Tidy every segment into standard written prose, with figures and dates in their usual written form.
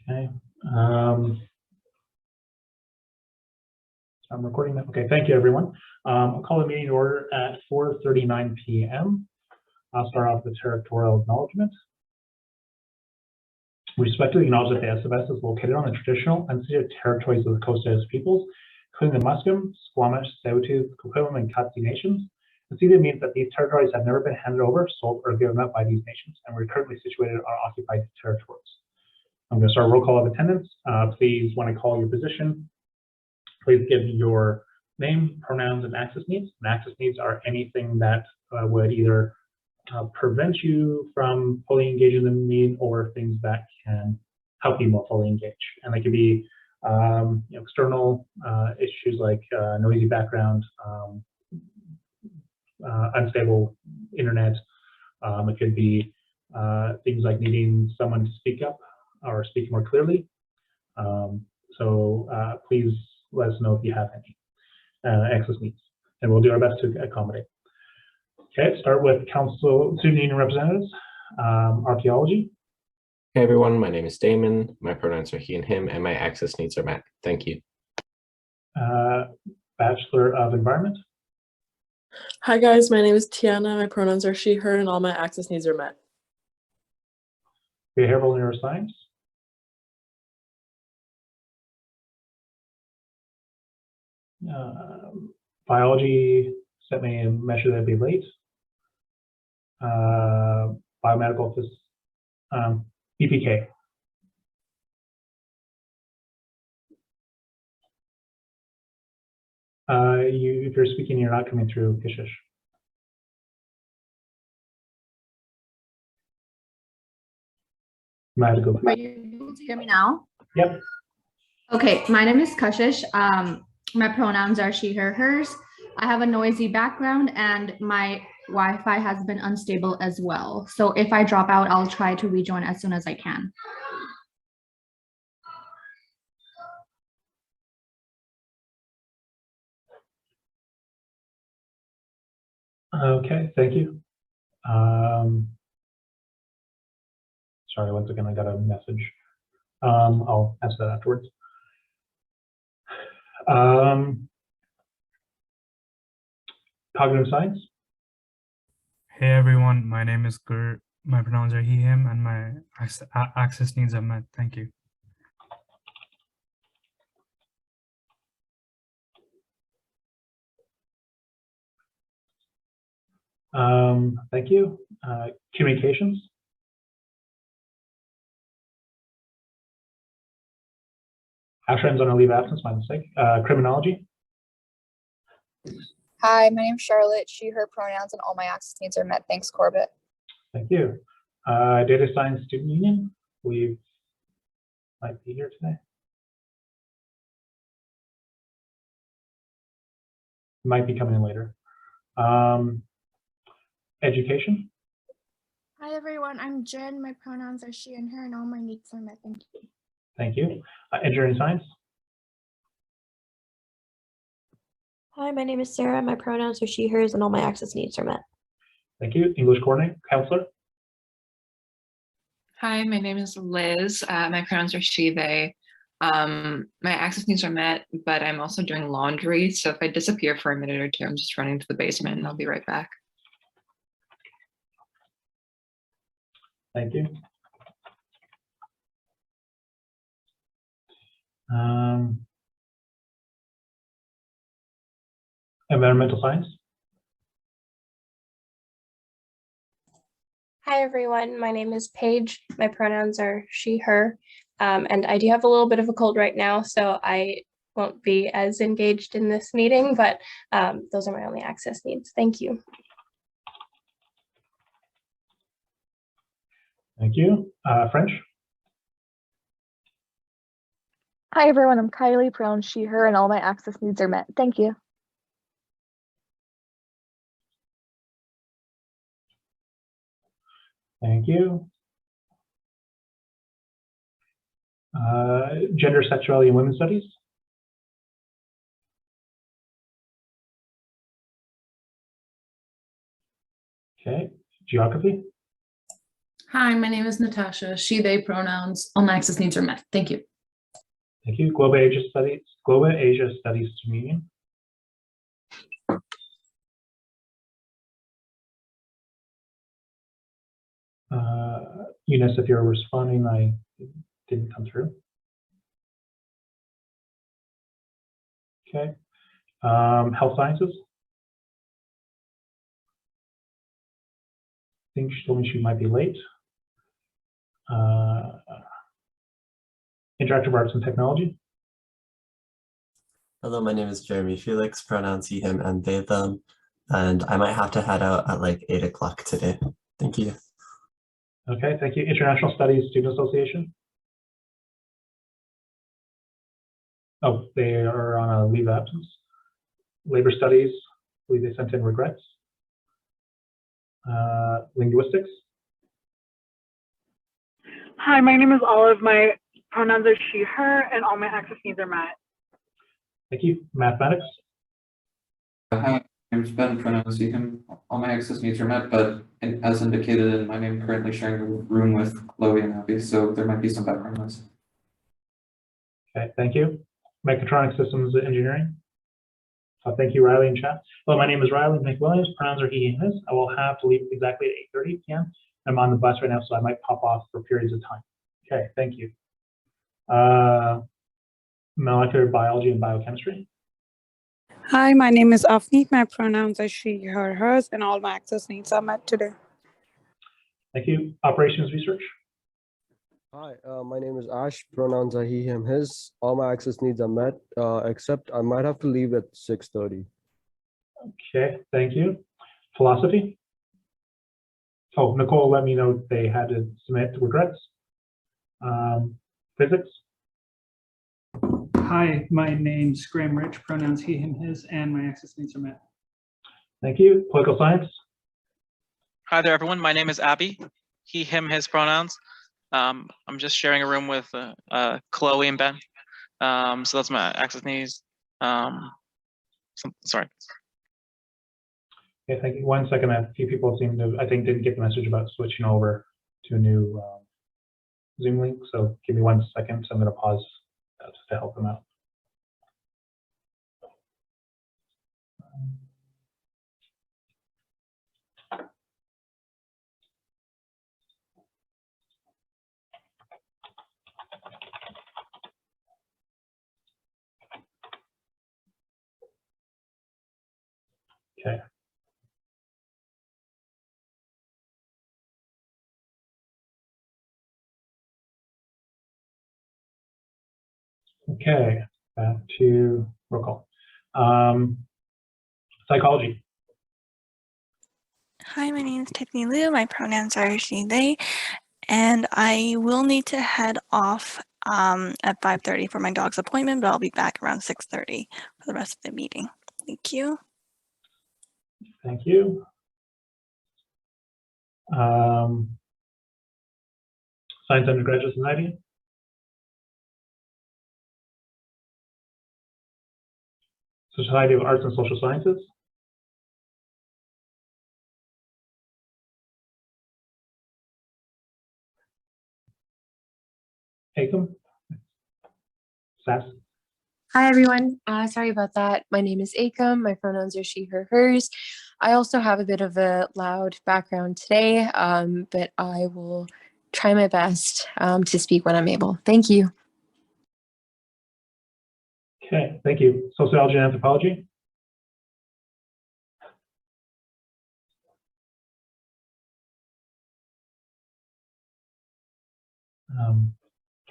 Okay. I'm recording that. Okay, thank you, everyone. I'll call the meeting to order at 4:39 p.m. I'll start off with Territorial Acknowledgements. We respectfully acknowledge that the SFS is located on the traditional unceded territories of the Coast Salish peoples, including the Musqueam, Squamish, Tsleil-Waututh, Coquitlam, and Katzie nations. Unceded means that these territories have never been handed over, sold, or given up by these nations, and we're currently situated on occupied territories. I'm going to start a roll call of attendance. Please, when I call your position, please give me your name, pronouns, and access needs. And access needs are anything that would either prevent you from fully engaging in the meeting or things that can help you more fully engage. And they could be external issues like noisy background, unstable internet. It could be things like needing someone to speak up or speak more clearly. Please let us know if you have any access needs, and we'll do our best to accommodate. Okay, start with Council Student Union Representatives, Archaeology. Hey everyone, my name is Damon. My pronouns are he and him, and my access needs are met. Thank you. Bachelor of Environment. Hi guys, my name is Tiana. My pronouns are she, her, and all my access needs are met. Behavioral Neuroscience. Biology, set me a measure that'd be late. Biomedical, BPK. If you're speaking, you're not coming through, Kishish. Might have to go. Are you able to hear me now? Yep. Okay, my name is Kashish. My pronouns are she, her, hers. I have a noisy background and my Wi-Fi has been unstable as well. So if I drop out, I'll try to rejoin as soon as I can. Okay, thank you. Sorry, once again, I got a message. I'll answer that afterwards. Cognitive science. Hey everyone, my name is Gur. My pronouns are he, him, and my access needs are met. Thank you. Thank you. Communications. Actually, I'm on a leave of absence, my mistake. Criminology. Hi, my name's Charlotte. She, her pronouns, and all my access needs are met. Thanks, Corbett. Thank you. Data Science Student Union. We might be here today. Might be coming in later. Education. Hi everyone, I'm Jen. My pronouns are she and her, and all my needs are met. Thank you. Thank you. Engineering Science. Hi, my name is Sarah. My pronouns are she, hers, and all my access needs are met. Thank you. English Coordinator, Counselor. Hi, my name is Liz. My pronouns are she, they. My access needs are met, but I'm also doing laundry. So if I disappear for a minute or two, I'm just running to the basement and I'll be right back. Thank you. Environmental Science. Hi, everyone. My name is Paige. My pronouns are she, her, and I do have a little bit of a cold right now, so I won't be as engaged in this meeting, but those are my only access needs. Thank you. Thank you. French. Hi, everyone. I'm Kylie, pronouns she, her, and all my access needs are met. Thank you. Thank you. Gender, Sexuality, and Women's Studies. Okay. Geography. Hi, my name is Natasha. She, they pronouns. All my access needs are met. Thank you. Thank you. Global Asia Studies Student Union. Eunice, if you're responding, I didn't come through. Okay. Health Sciences. I think she told me she might be late. Interactive Arts and Technology. Hello, my name is Jeremy Felix, pronouns he, him, and they, them, and I might have to head out at like 8 o'clock today. Thank you. Okay, thank you. International Studies Student Association. Oh, they are on a leave of absence. Labor Studies, I believe they sent in regrets. Linguistics. Hi, my name is Olive. My pronouns are she, her, and all my access needs are met. Thank you. Mathematics. Hi, my name is Ben, pronouns he, him. All my access needs are met, but as indicated in my name, currently sharing a room with Chloe and Abby, so there might be some background noise. Okay, thank you. Mechatronic Systems Engineering. Thank you, Riley, in chat. Hello, my name is Riley McWilliams. Pronouns are he and his. I will have to leave exactly at 8:30 p.m. I'm on the bus right now, so I might pop off for periods of time. Okay, thank you. Molecular Biology and Biochemistry. Hi, my name is Afneet. My pronouns are she, her, hers, and all my access needs are met today. Thank you. Operations Research. Hi, my name is Ash. Pronouns are he, him, his. All my access needs are met, except I might have to leave at 6:30. Okay, thank you. Philosophy. Oh, Nicole let me know they had to submit regrets. Physics. Hi, my name's Graham Rich, pronouns he, him, his, and my access needs are met. Thank you. Political Science. Hi there, everyone. My name is Abby. He, him, his pronouns. I'm just sharing a room with Chloe and Ben. So that's my access needs. Sorry. Okay, thank you. 1 second. A few people seem to, I think, didn't get the message about switching over to a new Zoom link. So give me 1 second. So I'm going to pause just to help them out. Okay. Okay, back to roll call. Psychology. Hi, my name is Tiffany Liu. My pronouns are she, they, and I will need to head off at 5:30 for my dog's appointment, but I'll be back around 6:30 for the rest of the meeting. Thank you. Thank you. Science Undergraduate Society. Society of Arts and Social Sciences. Akam. Sass. Hi, everyone. Sorry about that. My name is Akam. My pronouns are she, her, hers. I also have a bit of a loud background today, but I will try my best to speak when I'm able. Thank you. Okay, thank you. Sociology and Anthropology.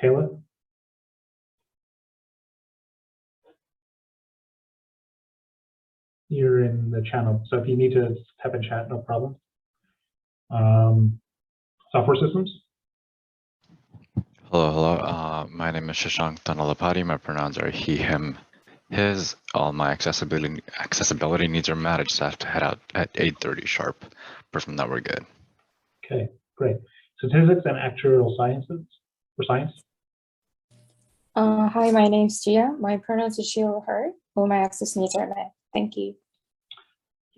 Kayla. You're in the channel, so if you need to type in chat, no problem. Software Systems. Hello. My name is Shashank Dhanalapati. My pronouns are he, him, his. All my accessibility needs are met. I just have to head out at 8:30 sharp. But from that, we're good. Okay, great. Statistics and Actuarial Sciences or Science. Hi, my name's Gia. My pronouns are she or her. All my access needs are met. Thank you.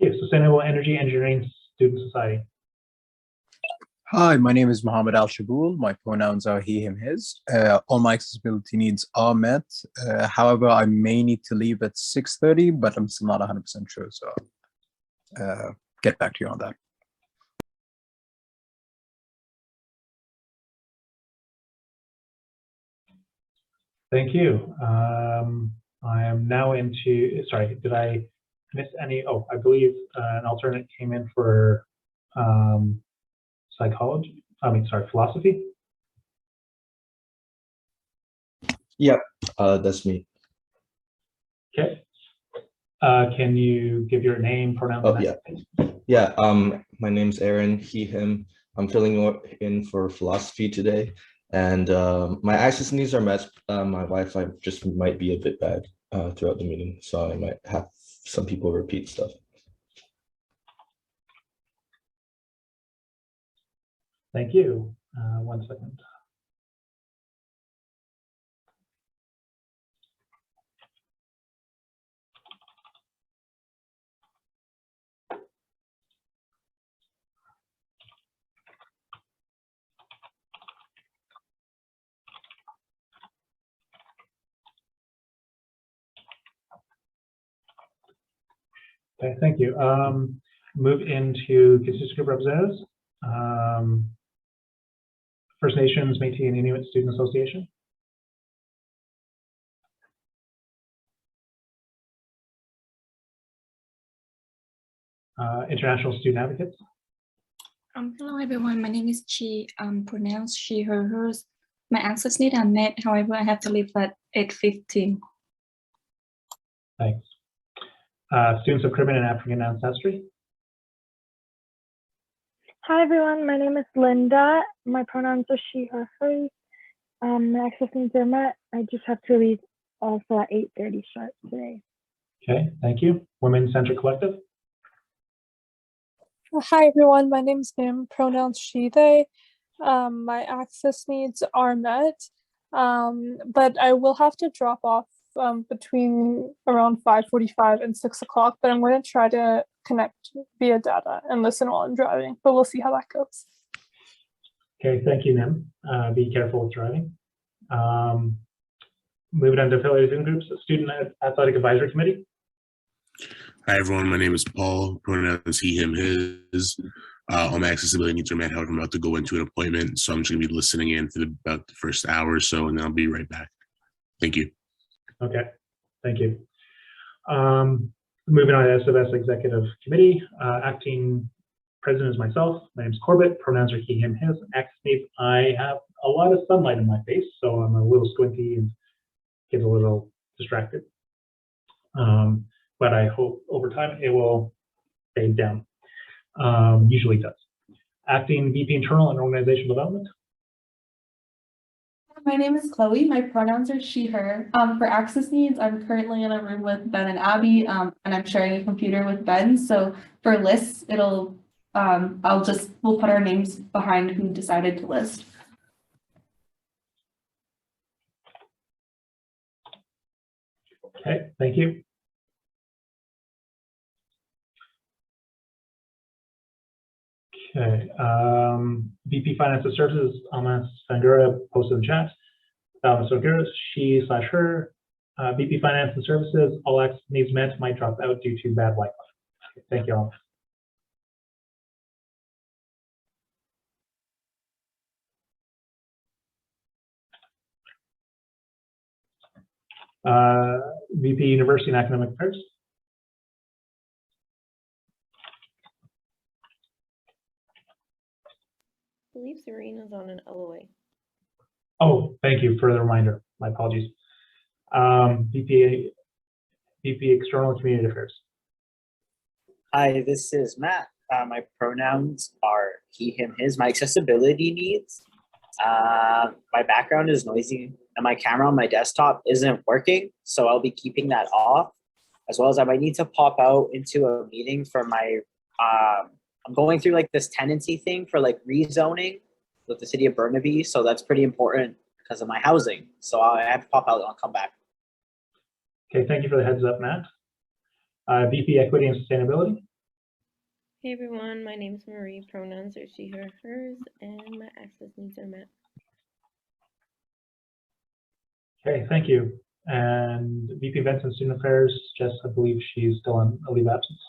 Okay, Sustainable Energy Engineering Student Society. Hi, my name is Mohammed Al Shaboul. My pronouns are he, him, his. All my accessibility needs are met. However, I may need to leave at 6:30, but I'm still not 100% sure. So get back to you on that. Thank you. I am now into, sorry, did I miss any? Oh, I believe an alternate came in for psychology. Philosophy. Yep, that's me. Okay. Can you give your name, pronouns? Oh, yeah. Yeah, my name's Aaron, he, him. I'm filling in for philosophy today. And my access needs are met. My Wi-Fi just might be a bit bad throughout the meeting, so I might have some people repeat stuff. Thank you. 1 second. Okay, thank you. Move into constituent group representatives. First Nations, Métis, and Inuit Student Association. International Student Advocates. Hello everyone, my name is Chi. Pronounced she, her, hers. My access needs are met. However, I have to leave at 8:15. Thanks. Students of Caribbean and African ancestry. Hi everyone, my name is Linda. My pronouns are she, her, hers. My access needs are met. I just have to leave also at 8:30 sharp today. Okay, thank you. Women Centric Collective. Hi everyone, my name is Mim, pronouns she, they. My access needs are met, but I will have to drop off between around 5:45 and 6 o'clock, but I'm going to try to connect via data and listen while I'm driving, but we'll see how that goes. Okay, thank you, Nim. Be careful with driving. Moving on to affiliated Zoom groups, Student Athletic Advisory Committee. Hi everyone, my name is Paul, pronouns he, him, his. All my accessibility needs are met, however, I'm about to go into an appointment, so I'm just gonna be listening in for about the first hour or so, and then I'll be right back. Thank you. Okay, thank you. Moving on to SFS Executive Committee, acting president is myself. My name is Corbett, pronouns are he, him, his. Access needs, I have a lot of sunlight in my face, so I'm a little squinty and get a little distracted. But I hope over time it will fade down. Usually does. Acting VP Internal and Organizational Development. My name is Chloe. My pronouns are she, her. For access needs, I'm currently in a room with Ben and Abby, and I'm sharing a computer with Ben. So for lists, it'll, we'll put our names behind who decided to list. Okay, thank you. Okay, VP Finance and Services, Alma Sangura posted in the chat. Alma Sangura, she / her. VP Finance and Services, all access needs met, might drop out due to bad Wi-Fi. Okay, thank you all. VP University and Academic Affairs. I believe Serena's on an LOA. Oh, thank you for the reminder. My apologies. VP External and Community Affairs. Hi, this is Matt. My pronouns are he, him, his. My accessibility needs. My background is noisy and my camera on my desktop isn't working, so I'll be keeping that off, as well as I might need to pop out into a meeting for my I'm going through like this tenancy thing for like rezoning with the city of Burnaby, so that's pretty important because of my housing. So I have to pop out and I'll come back. Okay, thank you for the heads up, Matt. VP Equity and Sustainability. Hey everyone, my name is Marie. Pronouns are she, her, hers, and my access needs are met. Okay, thank you. And VP Events and Student Affairs, Jess, I believe she's still on a leave of absence.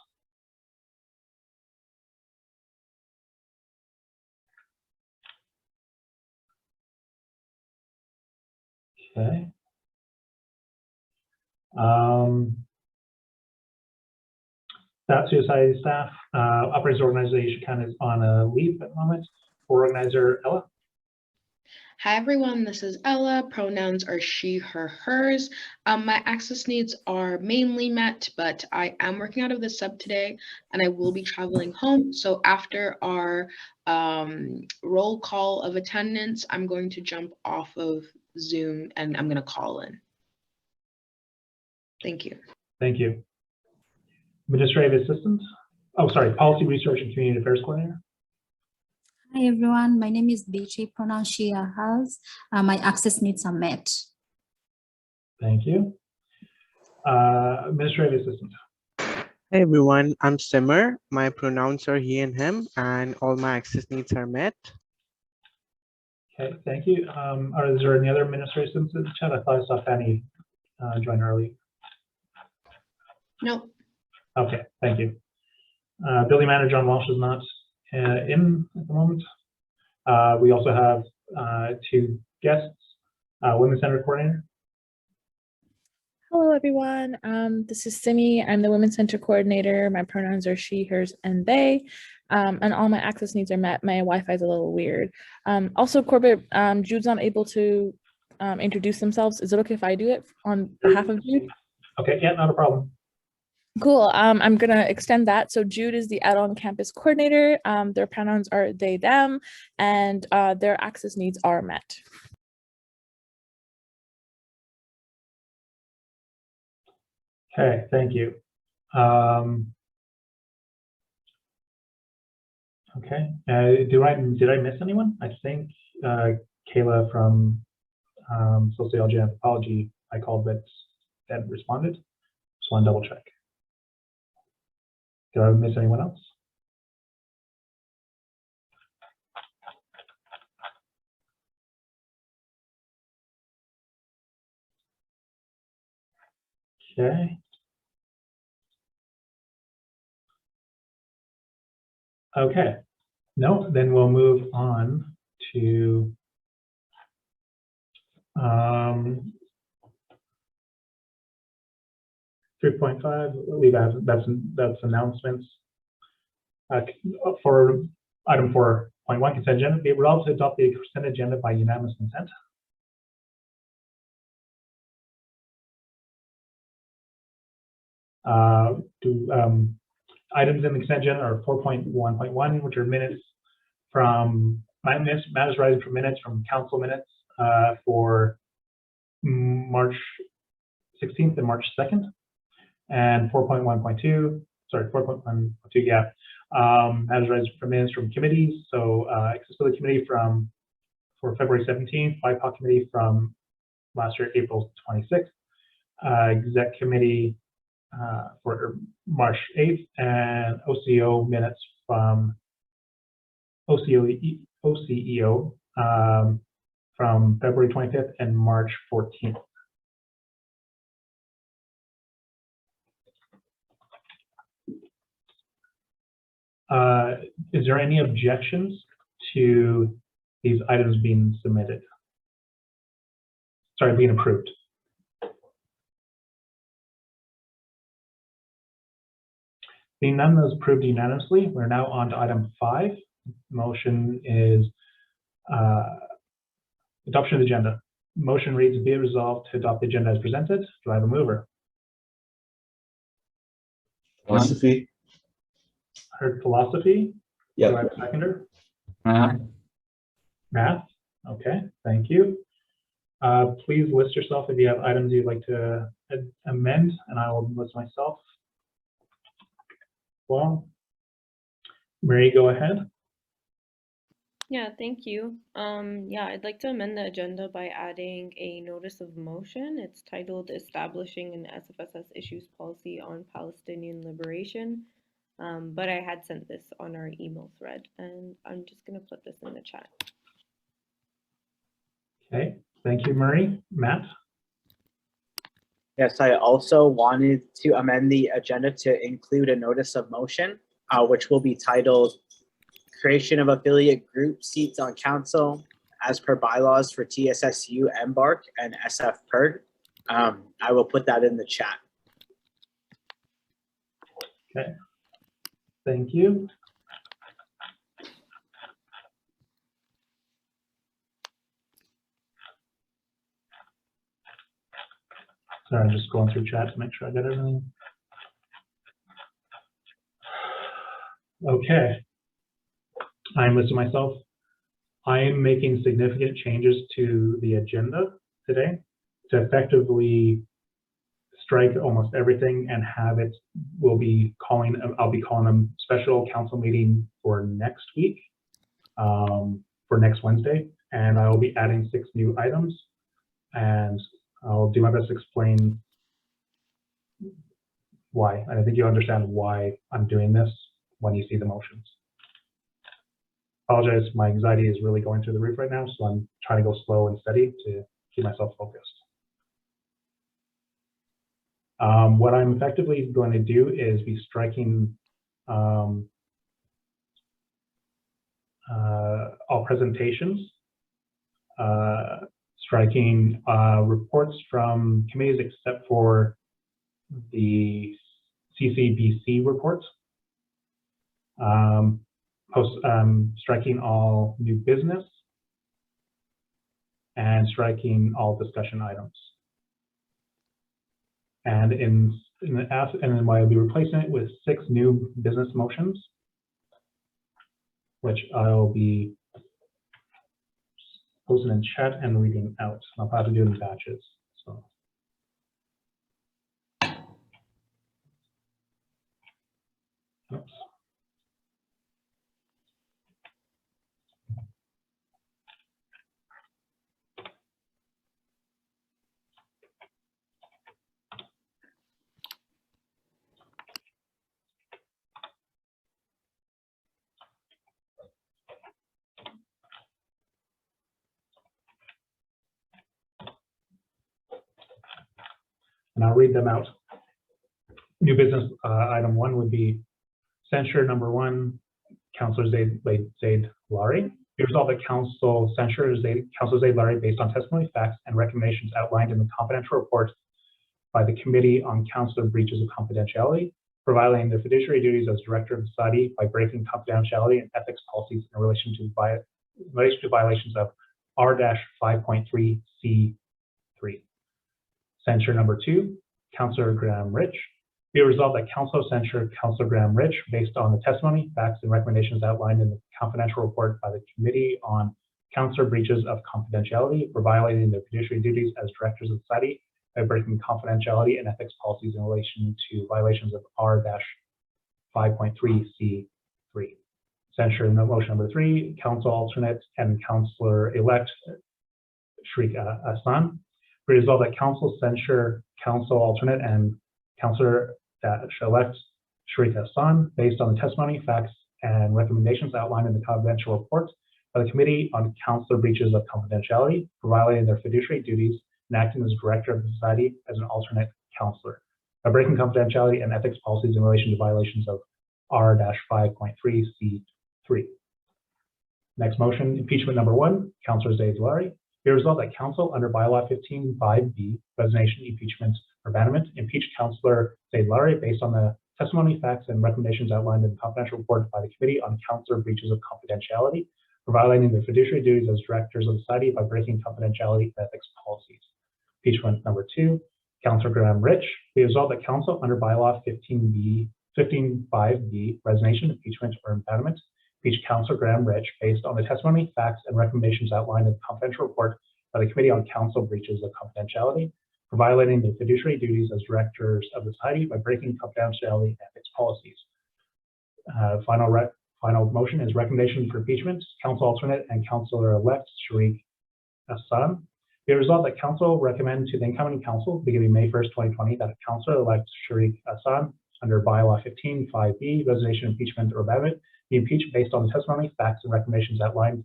Okay. That Society staff, operations organization kind of on a leave at the moment. Organizer Ella. Hi everyone, this is Ella. Pronouns are she, her, hers. My access needs are mainly met, but I am working out of the sub today and I will be traveling home. So after our roll call of attendance, I'm going to jump off of Zoom and I'm going to call in. Thank you. Thank you. Administrative assistant. Oh, sorry, policy research and community affairs coordinator. Hi everyone, my name is Beatrice, pronouns she, her, hers. My access needs are met. Thank you. Administrative assistant. Hey everyone, I'm Simmer. My pronouns are he and him, and all my access needs are met. Okay, thank you. Is there any other administrative assistants in the chat? I thought I saw Fanny join early. No. Okay, thank you. Building manager John Walsh is not in at the moment. We also have two guests, Women's Center coordinator. Hello, everyone. This is Simi. I'm the Women's Center coordinator. My pronouns are she, hers, and they. And all my access needs are met. My Wi-Fi is a little weird. Also, Corbett, Jude's not able to introduce themselves. Is it okay if I do it on behalf of Jude? Okay, yeah, not a problem. Cool. I'm going to extend that. So Jude is the add-on campus coordinator. Their pronouns are they, them, and their access needs are met. Okay, thank you. Okay, did I miss anyone? I think Kayla from sociology and anthropology I called, but that responded. Just want to double check. Did I miss anyone else? Okay. Okay. No, then we'll move on to 3.5. Leave that's announcements. For item 4.1 consent agenda, be resolved to adopt the consent agenda by unanimous consent. Items in the consent agenda are 4.1.1, which are minutes from matters rising from minutes from council minutes for March 16th and March 2nd, and 4.1.2, sorry, 4.1.2, yeah, matters rising from minutes from committees. So accessibility committee for February 17th, BIPOC committee from last year, April 26th, exec committee for March 8th, and OCEO minutes from OCEO from February 25th and March 14th. Is there any objections to these items being submitted? Sorry, being approved. Being none, those approved unanimously. We're now on to item 5. Motion is adoption of the agenda. Motion reads, be it resolved to adopt the agenda as presented. Do I have a mover? Philosophy. Heard philosophy. Yeah. Do I have a seconder? Math. Math. Okay, thank you. Please list yourself if you have items you'd like to amend, and I will list myself. Well, Marie, go ahead. Yeah, thank you. Yeah, I'd like to amend the agenda by adding a notice of motion. It's titled Establishing an SFSS Issues Policy on Palestinian Liberation. but I had sent this on our email thread, and I'm just going to put this in the chat. Okay, thank you, Marie. Matt? Yes, I also wanted to amend the agenda to include a notice of motion, which will be titled Creation of Affiliate Group Seats on Council as per bylaws for TSSU, Embark, and SF PERG. I will put that in the chat. Okay, thank you. Sorry, I'm just going through chat to make sure I got everything. Okay, I'm listing myself. I am making significant changes to the agenda today to effectively strike almost everything and have it, I'll be calling a special council meeting for next week, for next Wednesday, and I will be adding 6 new items, and I'll do my best to explain why. And I think you understand why I'm doing this when you see the motions. Apologize, my anxiety is really going through the roof right now, so I'm trying to go slow and steady to keep myself focused. What I'm effectively going to do is be striking all presentations, striking reports from committees except for the CCBC report, striking all new business, and striking all discussion items. And then I'll be replacing it with 6 new business motions, which I'll be posting in chat and reading out. I'll probably do it in batches. So. Oops. And I'll read them out. New business item 1 would be censure number 1, Councillor Zaid Lari. Be resolved that Council censures Councillor Zaid Lari based on testimony, facts, and recommendations outlined in the confidential report by the Committee on Councillor Breaches of Confidentiality for violating their fiduciary duties as Director of the Society by breaking confidentiality and ethics policies in relation to violations of R-5.3C3. Censure number 2, Councillor Graham Rich. Be resolved that Council censure Councillor Graham Rich based on the testimony, facts, and recommendations outlined in the confidential report by the Committee on Councillor Breaches of Confidentiality for violating their fiduciary duties as Directors of the Society by breaking confidentiality and ethics policies in relation to violations of R-5.3C3. Censure in motion number 3, Council Alternate and Councillor-elect Shriek Hassan. Be resolved that Council censure Council Alternate and Councillor-elect Shriek Hassan based on the testimony, facts, and recommendations outlined in the confidential report by the Committee on Councillor Breaches of Confidentiality for violating their fiduciary duties and acting as Director of the Society as an alternate councillor by breaking confidentiality and ethics policies in relation to violations of R-5.3C3. Next motion, impeachment number 1, Councillor Zaid Lari. Be resolved that Council under Bylaw 15(5)B, resignation, impeachment, or abandonment, impeach Councillor Zaid Lari based on the testimony, facts, and recommendations outlined in the confidential report by the Committee on Councillor Breaches of Confidentiality for violating their fiduciary duties as Directors of the Society by breaking confidentiality and ethics policies. Impeachment number 2, Councillor Graham Rich. Be resolved that Council under Bylaw 15(5)B, resignation, impeachment, or abandonment, impeach Councillor Graham Rich based on the testimony, facts, and recommendations outlined in the confidential report by the Committee on Council Breaches of Confidentiality for violating their fiduciary duties as Directors of the Society by breaking confidentiality and ethics policies. Final motion is recommendation for impeachment, Council Alternate and Councillor-elect Shriek Hassan. Be resolved that Council recommend to the incoming Council beginning May 1st, 2020 that Councillor-elect Shriek Hassan under bylaw 15(5)(b), resignation, impeachment, or abandonment, be impeached based on the testimony, facts, and recommendations outlined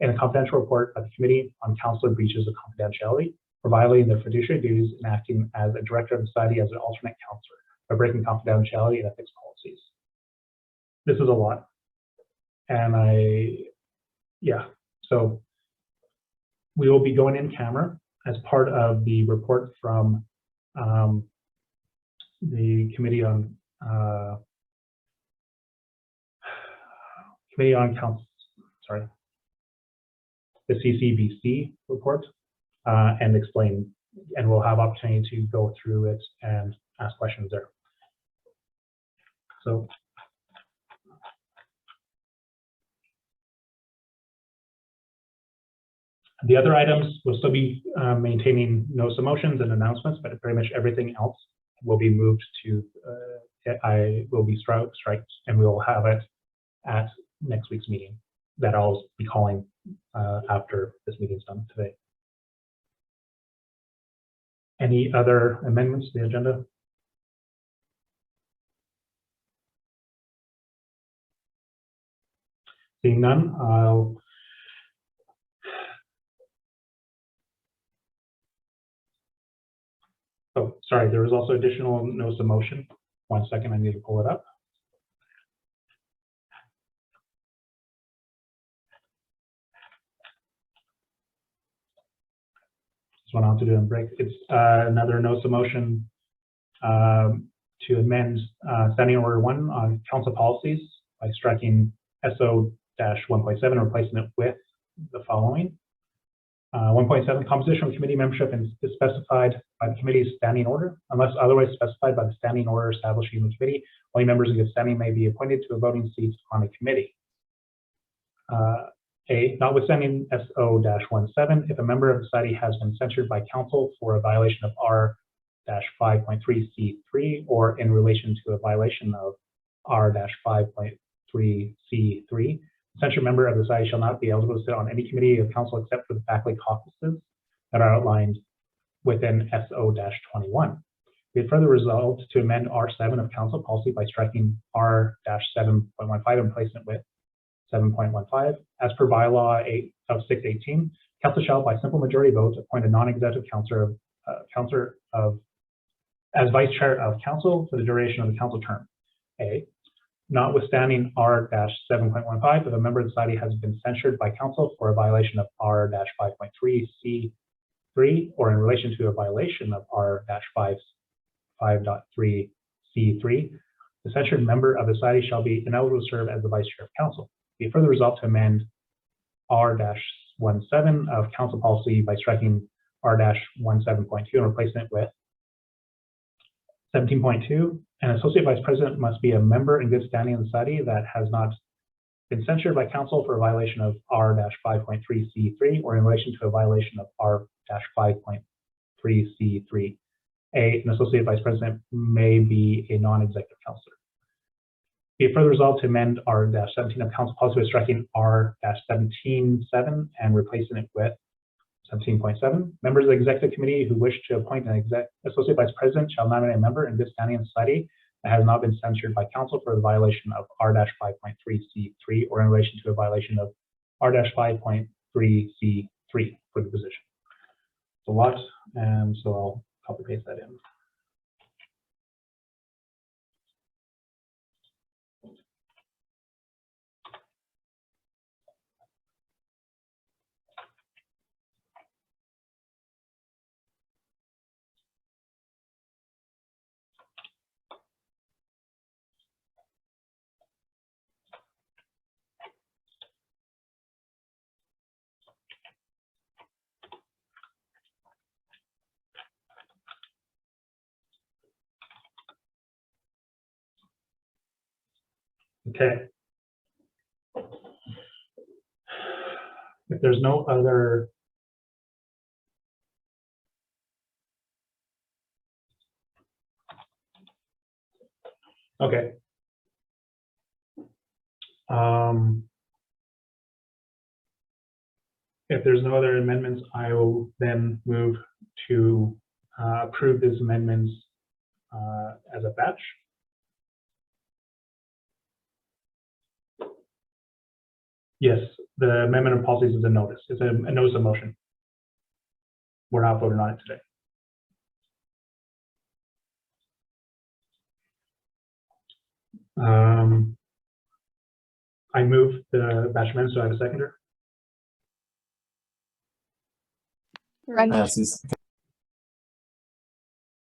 in a confidential report by the Committee on Counselor Breaches of Confidentiality for violating their fiduciary duties and acting as a director of the society as an alternate counselor by breaking confidentiality and ethics policies. This is a lot. And so we will be going in camera as part of the report from the Committee on the CCBC report and explain, and we'll have opportunity to go through it and ask questions there. So the other items will still be maintaining notice of motions and announcements, but pretty much everything else will be moved to, will be striked, and we will have it at next week's meeting that I'll be calling after this meeting's done today. Any other amendments to the agenda? Seeing none, oh, sorry, there was also additional notice of motion. 1 second, I need to pull it up. This one I'll have to do in break. It's another notice of motion to amend Standing Order 1 on council policies by striking SO-1.7 and replacing it with the following. 1.7, composition of committee membership is specified by the committee's standing order. Unless otherwise specified by the standing order establishing the committee, only members in good standing may be appointed to a voting seat on a committee. A, notwithstanding SO-17, if a member of the society has been censured by council for a violation of R-5.3C3 or in relation to a violation of R-5.3C3, censured member of the society shall not be eligible to sit on any committee of council except for the faculty caucuses that are outlined within SO-21. We had further resolved to amend R7 of council policy by striking R-7.15 and replacing it with 7.15. As per bylaw 8 of 618, council shall by simple majority vote appoint a non-executive counselor as vice chair of council for the duration of the council term. A, notwithstanding R-7.15, if a member of the society has been censured by council for a violation of R-5.3C3 or in relation to a violation of R-5.3C3, the censured member of the society shall be ineligible to serve as the vice chair of council. Be further resolved to amend R-17 of council policy by striking R-17.2 and replacing it with 17.2. An associate vice president must be a member in good standing in the society that has not been censured by council for a violation of R-5.3C3 or in relation to a violation of R-5.3C3. A, an associate vice president may be a non-executive counselor. Be it further resolved to amend R-17 of council policy by striking R-17.7 and replacing it with 17.7. Members of the executive committee who wish to appoint an associate vice president shall nominate a member in good standing in society that has not been censured by council for the violation of R-5.3C3 or in relation to a violation of R-5.3C3 for the position. It's a lot, and so I'll copy paste that in. Okay. If there's no other okay. If there's no other amendments, I will then move to approve these amendments as a batch. Yes, the amendment of policies is a notice. It's a notice of motion. We're not voting on it today. I move the batch amendments. Do I have a seconder?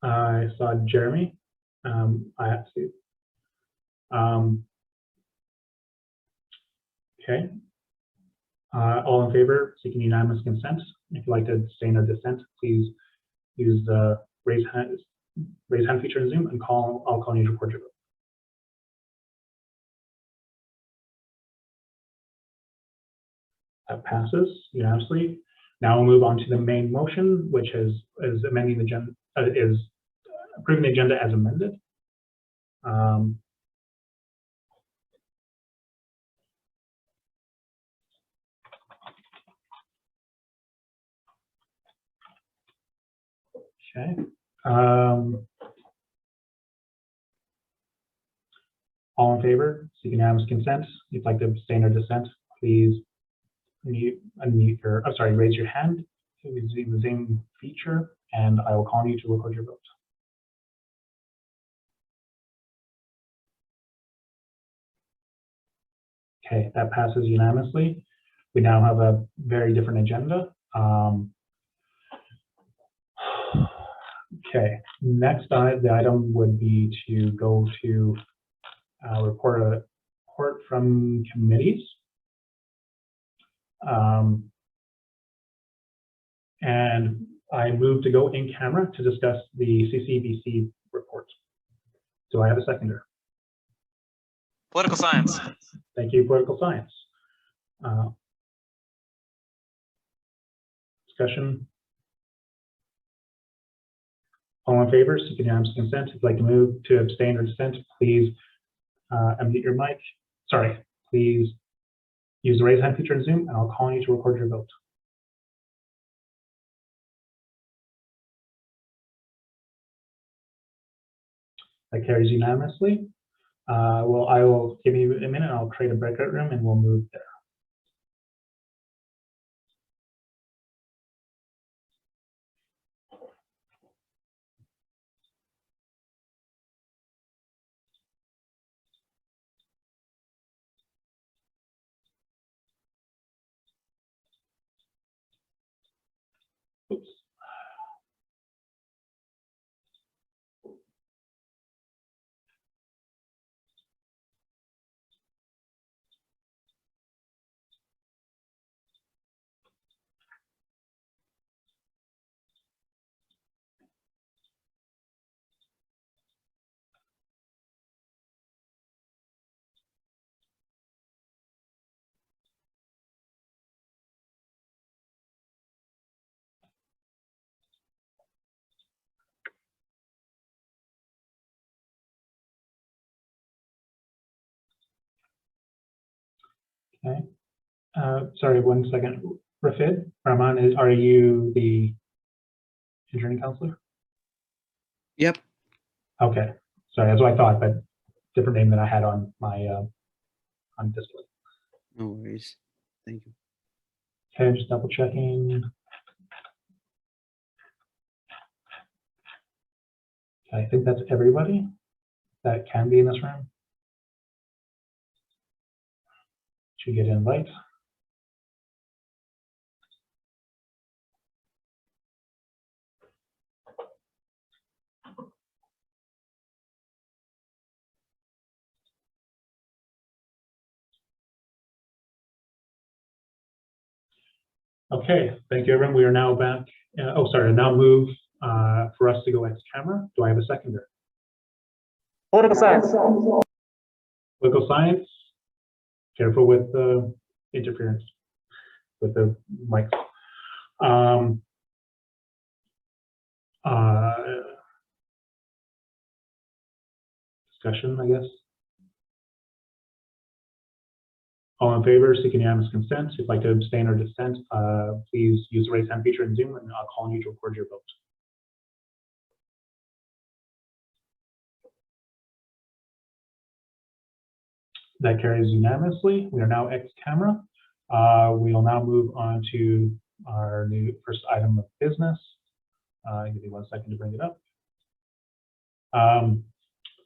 I saw Jeremy. I have to. Okay. All in favor, seeking unanimous consent. If you'd like to abstain or dissent, please use the raise hand feature in Zoom and I'll call you to record your vote. That passes unanimously. Now we'll move on to the main motion, which is amending the agenda, is approving the agenda as amended. Okay. All in favor, seek unanimous consent. If you'd like to abstain or dissent, please raise your hand using the Zoom feature, and I will call you to record your vote. Okay, that passes unanimously. We now have a very different agenda. Okay, next the item would be to go to report from committees. And I move to go in camera to discuss the CCBC report. Do I have a seconder? Political science. Thank you, political science. Discussion. All in favor, seek unanimous consent. If you'd like to move to abstain or dissent, please unmute your mic. Sorry, please use the raise hand feature in Zoom, and I'll call you to record your vote. That carries unanimously. Well, I will give you a minute. I'll create a breakout room, and we'll move there. Oops. Okay. Sorry, 1 second. Rafid Rahman, are you the adjourning counselor? Yep. Okay. Sorry, that's what I thought, but different name than I had on my on display. No worries. Thank you. Okay, just double checking. Okay, I think that's everybody that can be in this room. Should get invites. Okay, thank you, everyone. We are now back. Now move for us to go ex camera. Do I have a seconder? Political science. Political science. Careful with the interference with the mics. Discussion, I guess. All in favor, seeking unanimous consent. If you'd like to abstain or dissent, please use the raise hand feature in Zoom, and I'll call you to record your vote. That carries unanimously. We are now ex camera. We will now move on to our new first item of business. Give me 1 second to bring it up.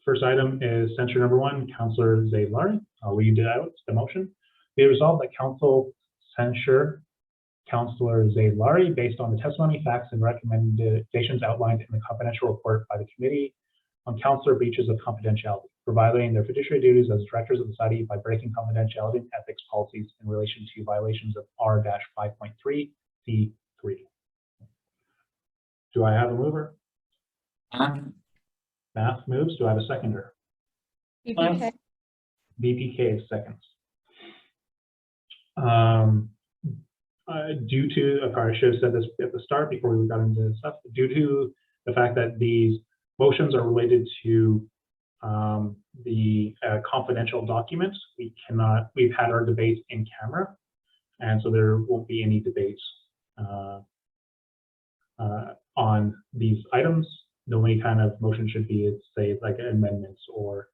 First item is censure number 1, Councillor Zaid Lari. I'll read out the motion. Be it resolved that Council censure Councillor Zaid Lari based on the testimony, facts, and recommendations outlined in the confidential report by the committee on Councillor breaches of confidentiality for violating their fiduciary duties as directors of the society by breaking confidentiality and ethics policies in relation to violations of R-5.3 C3. Do I have a mover? Math moves. Do I have a seconder? BPK. BPK seconds. Due to, I should have said this at the start before we got into this stuff, due to the fact that these motions are related to the confidential documents, we've had our debates in camera, and so there won't be any debates on these items. The only kind of motion should be, say, like amendments or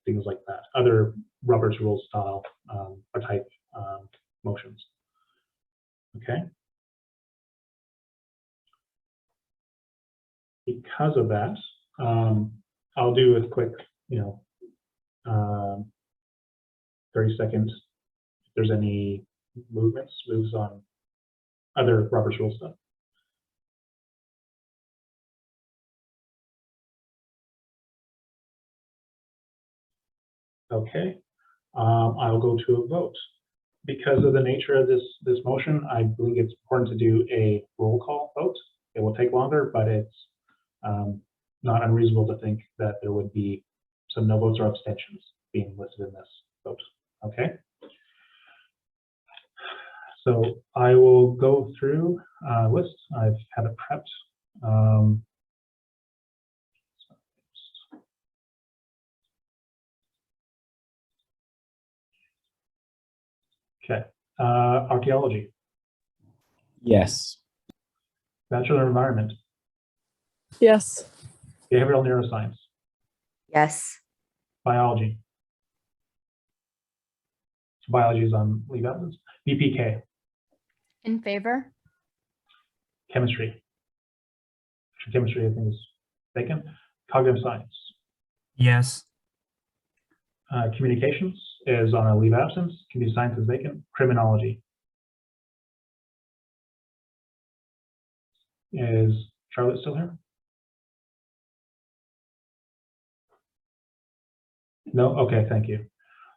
things like that, other Robert's Rules style or type motions. Okay. Because of that, I'll do a quick, 30 seconds. If there's any moves on other Robert's Rules stuff. Okay, I'll go to a vote. Because of the nature of this motion, I believe it's important to do a roll call vote. It will take longer, but it's not unreasonable to think that there would be some no votes or abstentions being listed in this vote. Okay. So I will go through a list. I've had it prepped. Okay. Archaeology. Yes. Bachelor of Environment. Yes. Behavioral Neuroscience. Yes. Biology. Biology is on leave absence. BPK. In favor? Chemistry. Chemistry, I think, is vacant. Cognitive Science. Yes. Communications is on a leave absence. Computer Science is vacant. Criminology. Is Charlotte still here? No? Okay, thank you.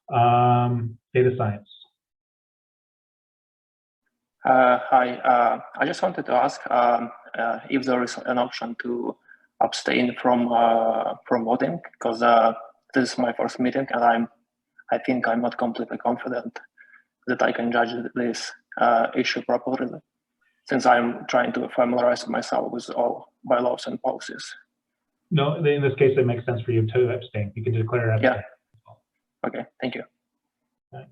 Data Science. Hi, I just wanted to ask if there is an option to abstain from voting, because this is my first meeting and I think I'm not completely confident that I can judge this issue properly, since I'm trying to familiarize myself with all bylaws and policies. No, in this case, it makes sense for you to abstain. You can declare abstain. Yeah. Okay, thank you. Okay.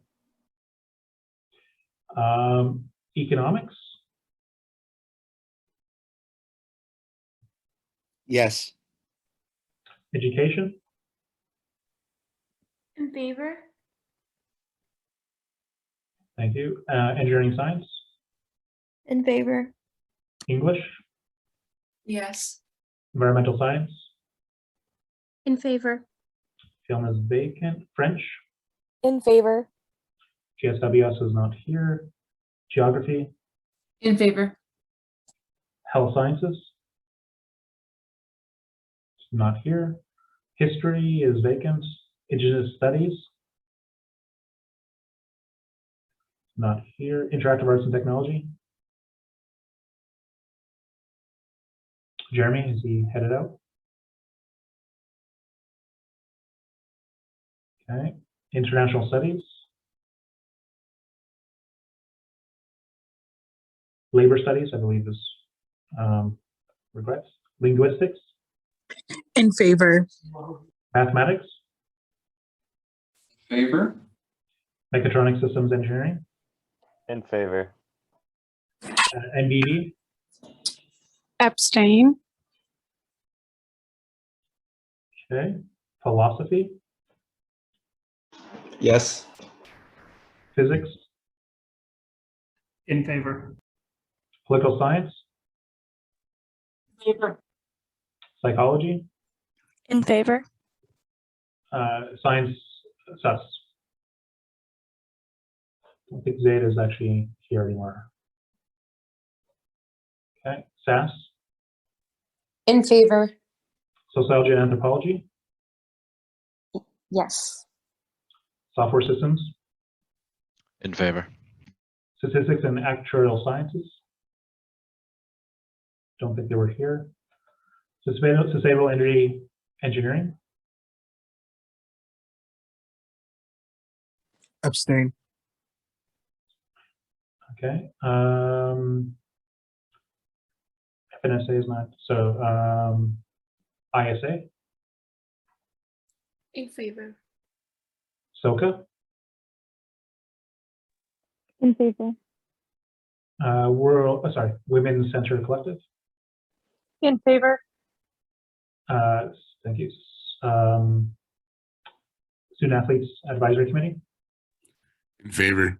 Economics. Yes. Education. In favor? Thank you. Engineering Science. In favor? English. Yes. Environmental Science. In favor? Film is vacant. French. In favor? GSWS is not here. Geography. In favor? Health Sciences. Not here. History is vacant. Indigenous Studies. Not here. Interactive Arts and Technology. Jeremy, is he headed out? Okay. International Studies. Labor Studies, I believe, is regrets. Linguistics. In favor. Mathematics. Favor. Mechatronic Systems Engineering. In favor. NBD. Abstain. Okay. Philosophy. Yes. Physics, In favor. political science, Favor. psychology, In favor. science, sus. I don't think Zeta is actually here anymore. Okay, SAS, In favor. sociology and anthropology, Yes. software systems, In favor. statistics and actuarial sciences. Don't think they were here. Sustainable energy engineering, Abstain. okay. FNSA is not, so ISA, In favor. SOCA, In favor. Women's Center Collective. In favor. Thank you. Student Athletes Advisory Committee. In favor.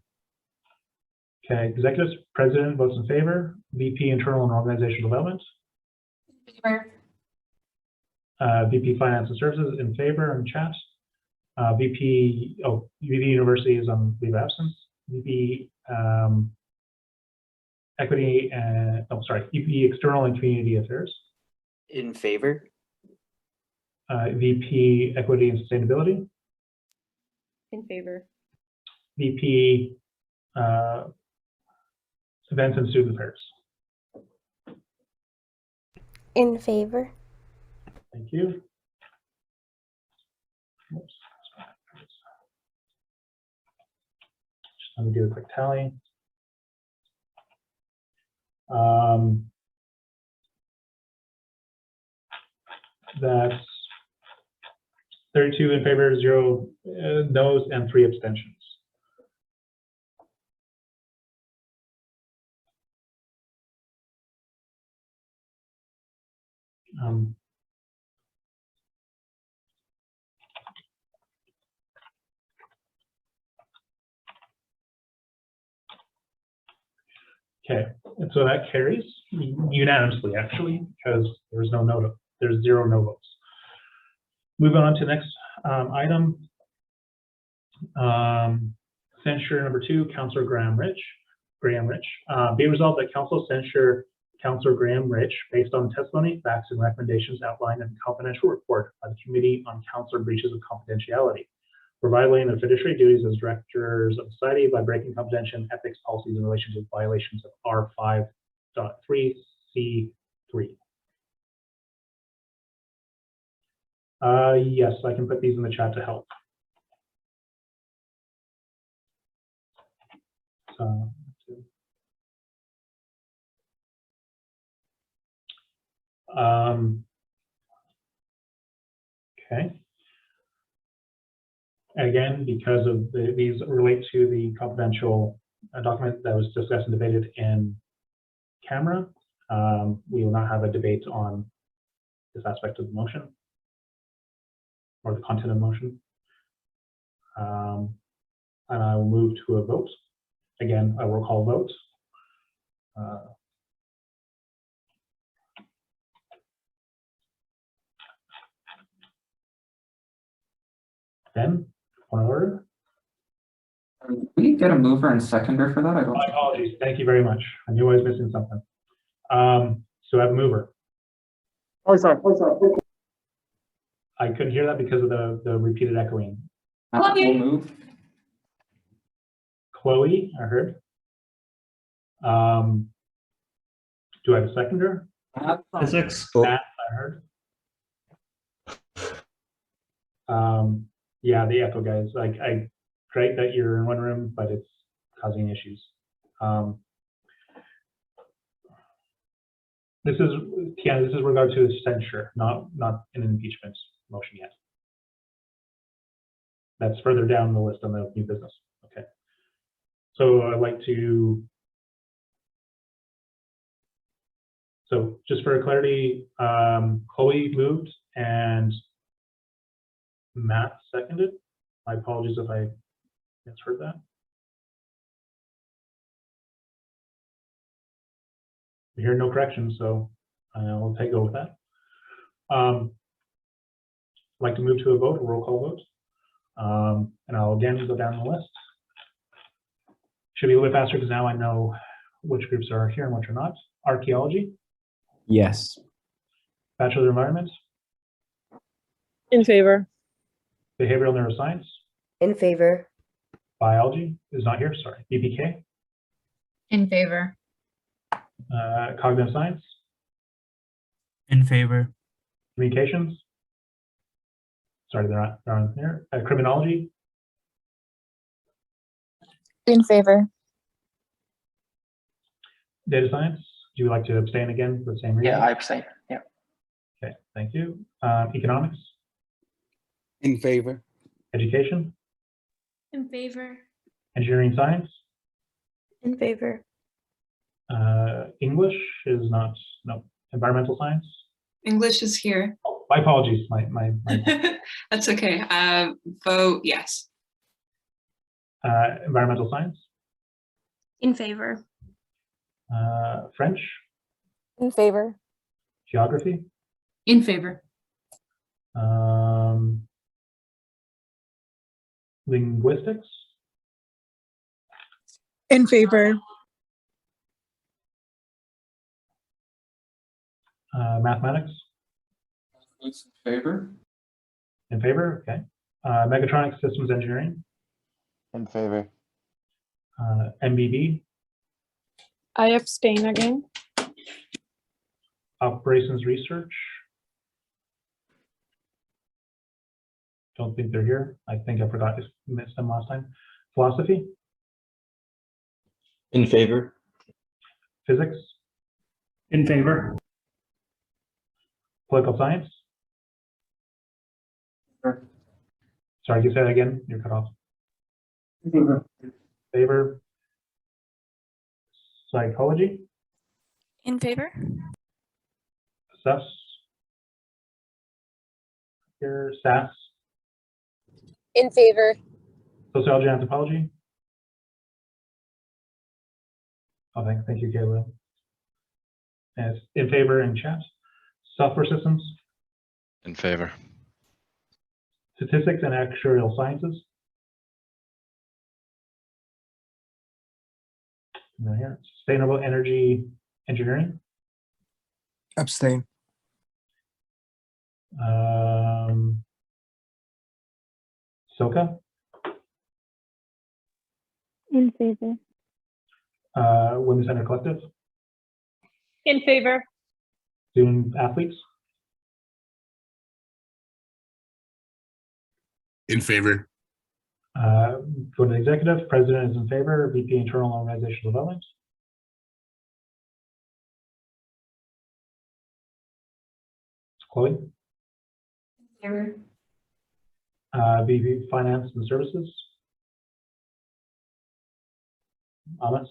Okay, executives, president votes in favor. VP Internal and Organizational Development. In favor. VP Finance and Services in favor in chat. VP University is on leave of absence. VP Equity and VP External and Community Affairs. In favor. VP Equity and Sustainability. In favor. VP Events and Student Affairs. In favor. Thank you. Oops. Just let me do a quick tally. That's 32 in favor, 0 no's, and 3 abstentions. Okay, and so that carries unanimously, actually, because there's there's 0 no votes. Moving on to next item. Censure number 2, Councillor Graham Rich. Be resolved that Council censure Councillor Graham Rich based on testimony, facts, and recommendations outlined in the confidential report by the Committee on Councillor Breaches of Confidentiality, for violating their fiduciary duties as directors of society by breaking confidential and ethics policies in relation to violations of R5.3C3. Yes, I can put these in the chat to help. Okay. Again, because of these relate to the confidential document that was discussed and debated in camera, we will not have a debate on this aspect of the motion or the content of the motion. And I will move to a vote. Again, a roll call vote. Ben, point of order. Can we get a mover and seconder for that? I don't. My apologies. Thank you very much. I knew I was missing something. So I have a mover. Oh, sorry. I couldn't hear that because of the repeated echoing. We'll move. Chloe, I heard. Do I have a seconder? Physics. Matt, I heard. Yeah, the echo, guys. Great that you're in one room, but it's causing issues. This is regard to censure, not an impeachment motion yet. That's further down the list on the new business. Okay. So I'd like to. So just for clarity, Chloe moved and Matt seconded. My apologies if I misheard that. I hear no corrections, so I'll go with that. I'd like to move to a vote, a roll call vote. And I'll again go down the list. Should be a little bit faster because now I know which groups are here and which are not. Archaeology, Yes. Bachelor of Environment, In favor. Behavioral Neuroscience, In favor. Biology is not here, sorry. BPK, In favor. Cognitive Science, In favor. Communications, sorry, they're not here. Criminology, In favor. Data Science. Do you like to abstain again for the same reason? Yeah, I abstain. Yeah. Okay, thank you. Economics, In favor. Education, In favor. Engineering Science, In favor. English is not, no. Environmental Science. English is here. Oh, my apologies. My That's okay. Vote yes. Environmental Science, In favor. French, In favor. Geography, In favor. Linguistics, In favor. Mathematics, In favor. in favor, okay. Mechatronics Systems Engineering, In favor. MBB, I abstain again. Operations Research. Don't think they're here. I think I forgot to miss them last time. Philosophy, In favor. Physics, In favor. Political Science. Sorry, you say that again? You're cut off. In favor. Favor. Psychology, In favor. Sfs. Here, SAS, In favor. Sociology and Anthropology. Oh, thank you, Kayla. And it's in favor in chat. Software Systems, In favor. Statistics and Actuarial Sciences. And then here, Sustainable Energy Engineering. Abstain. SOCA, In favor. Women's Center Collective, In favor. Student Athletes, In favor. go to the executive. President is in favor. VP Internal Organizational Development. Chloe. In favor. VP Finance and Services. Thomas.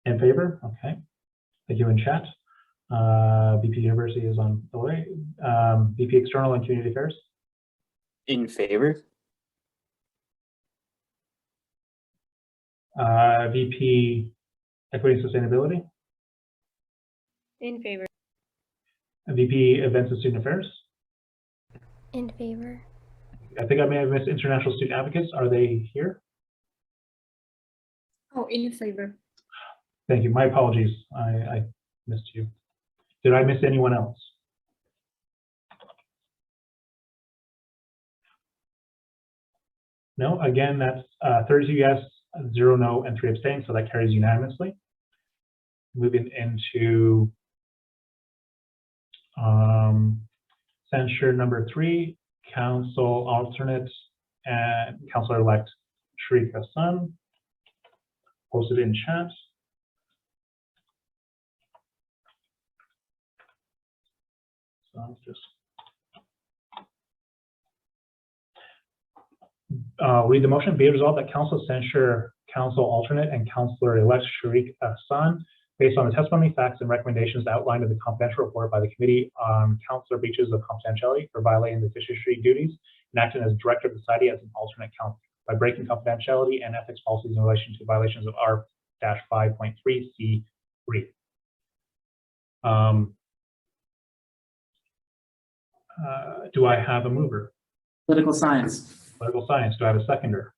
In favor? Okay. Thank you in chat. VP University is on the way. VP External and Community Affairs. In favor. VP Equity and Sustainability. In favor. VP Events and Student Affairs. In favor. I think I may have missed International Student Advocates. Are they here? Oh, in favor. Thank you. My apologies. I missed you. Did I miss anyone else? No. Again, that's 32 yes, 0 no, and 3 abstain. So that carries unanimously. Moving into censure number 3, council alternate and councilor-elect Sharika Hassan. Posted in chat. So I'll just read the motion. Be it resolved that council censure council alternate and councilor-elect Sharika Hassan based on the testimony, facts, and recommendations outlined in the confidential report by the Committee on Councilor Breaches of Confidentiality for violating the fiduciary duties and acting as director of the society as an alternate by breaking confidentiality and ethics policies in relation to violations of R-5.3C3. Do I have a mover? Political science. Political science. Do I have a seconder?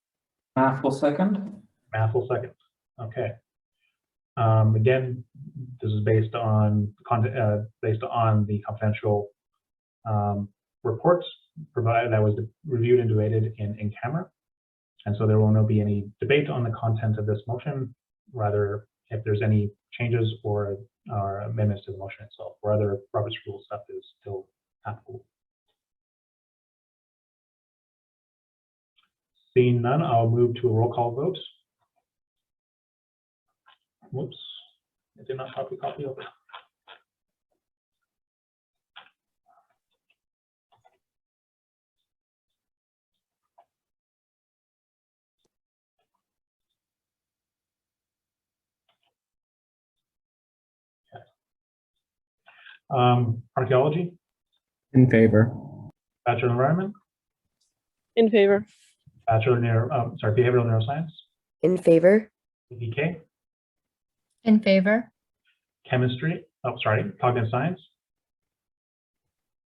Math will second. Math will second. Okay. Again, this is based on the confidential reports provided that was reviewed and debated in camera, and so there will not be any debate on the content of this motion. Rather, if there's any changes or amendments to the motion itself, or other Robert's Rules stuff is still applicable. Seeing none, I'll move to a roll call vote. Whoops, I did not copy over. Archaeology. In favor. Bachelor of Environment. In favor. Bachelor of Behavioral Neuroscience. In favor. BK. In favor. Chemistry. Cognitive Science.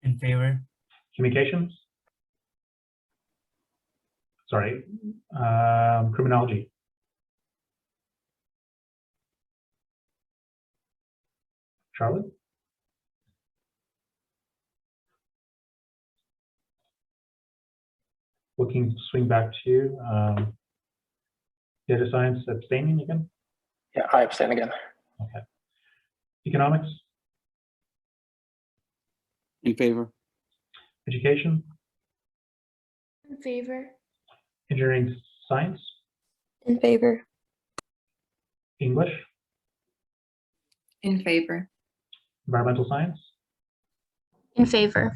In favor. Communications. Criminology. Charlotte. Looking to swing back to you. Data science abstaining again? Yeah, I abstain again. Okay. Economics? In favor. Education? In favor. Engineering science? In favor. English? In favor. Environmental science? In favor.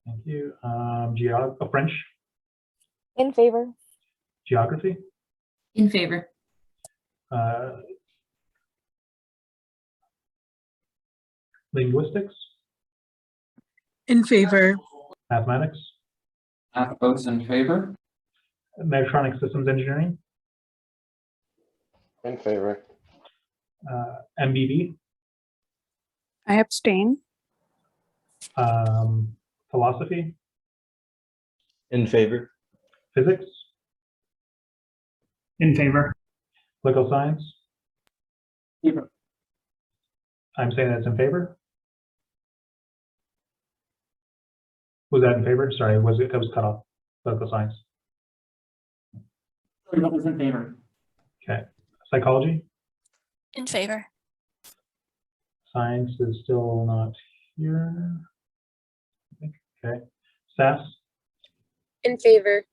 Thank you. French? In favor. Geography? In favor. Linguistics? In favor. Mathematics? Math votes in favor. Electronic systems engineering? In favor. MBB? I abstain. Philosophy? In favor. Physics? In favor. Political science? Favor. I'm saying that's in favor. Was that in favor? Sorry, it was cut off. Political science. That was in favor. Okay. Psychology? In favor. Science is still not here. Okay. SAS? In favor.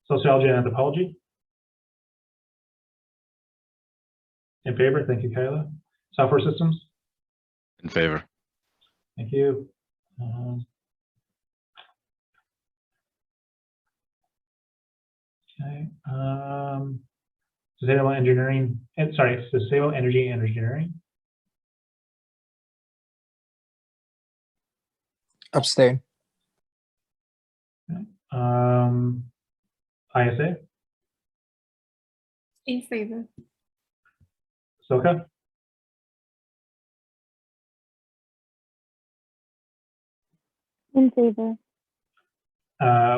Sociology and anthropology? In favor. Thank you, Kayla. Software systems? In favor. Thank you. Okay. Sustainable engineering. Sustainable energy and engineering. Abstain. ISA. In favor. SOCA. In favor.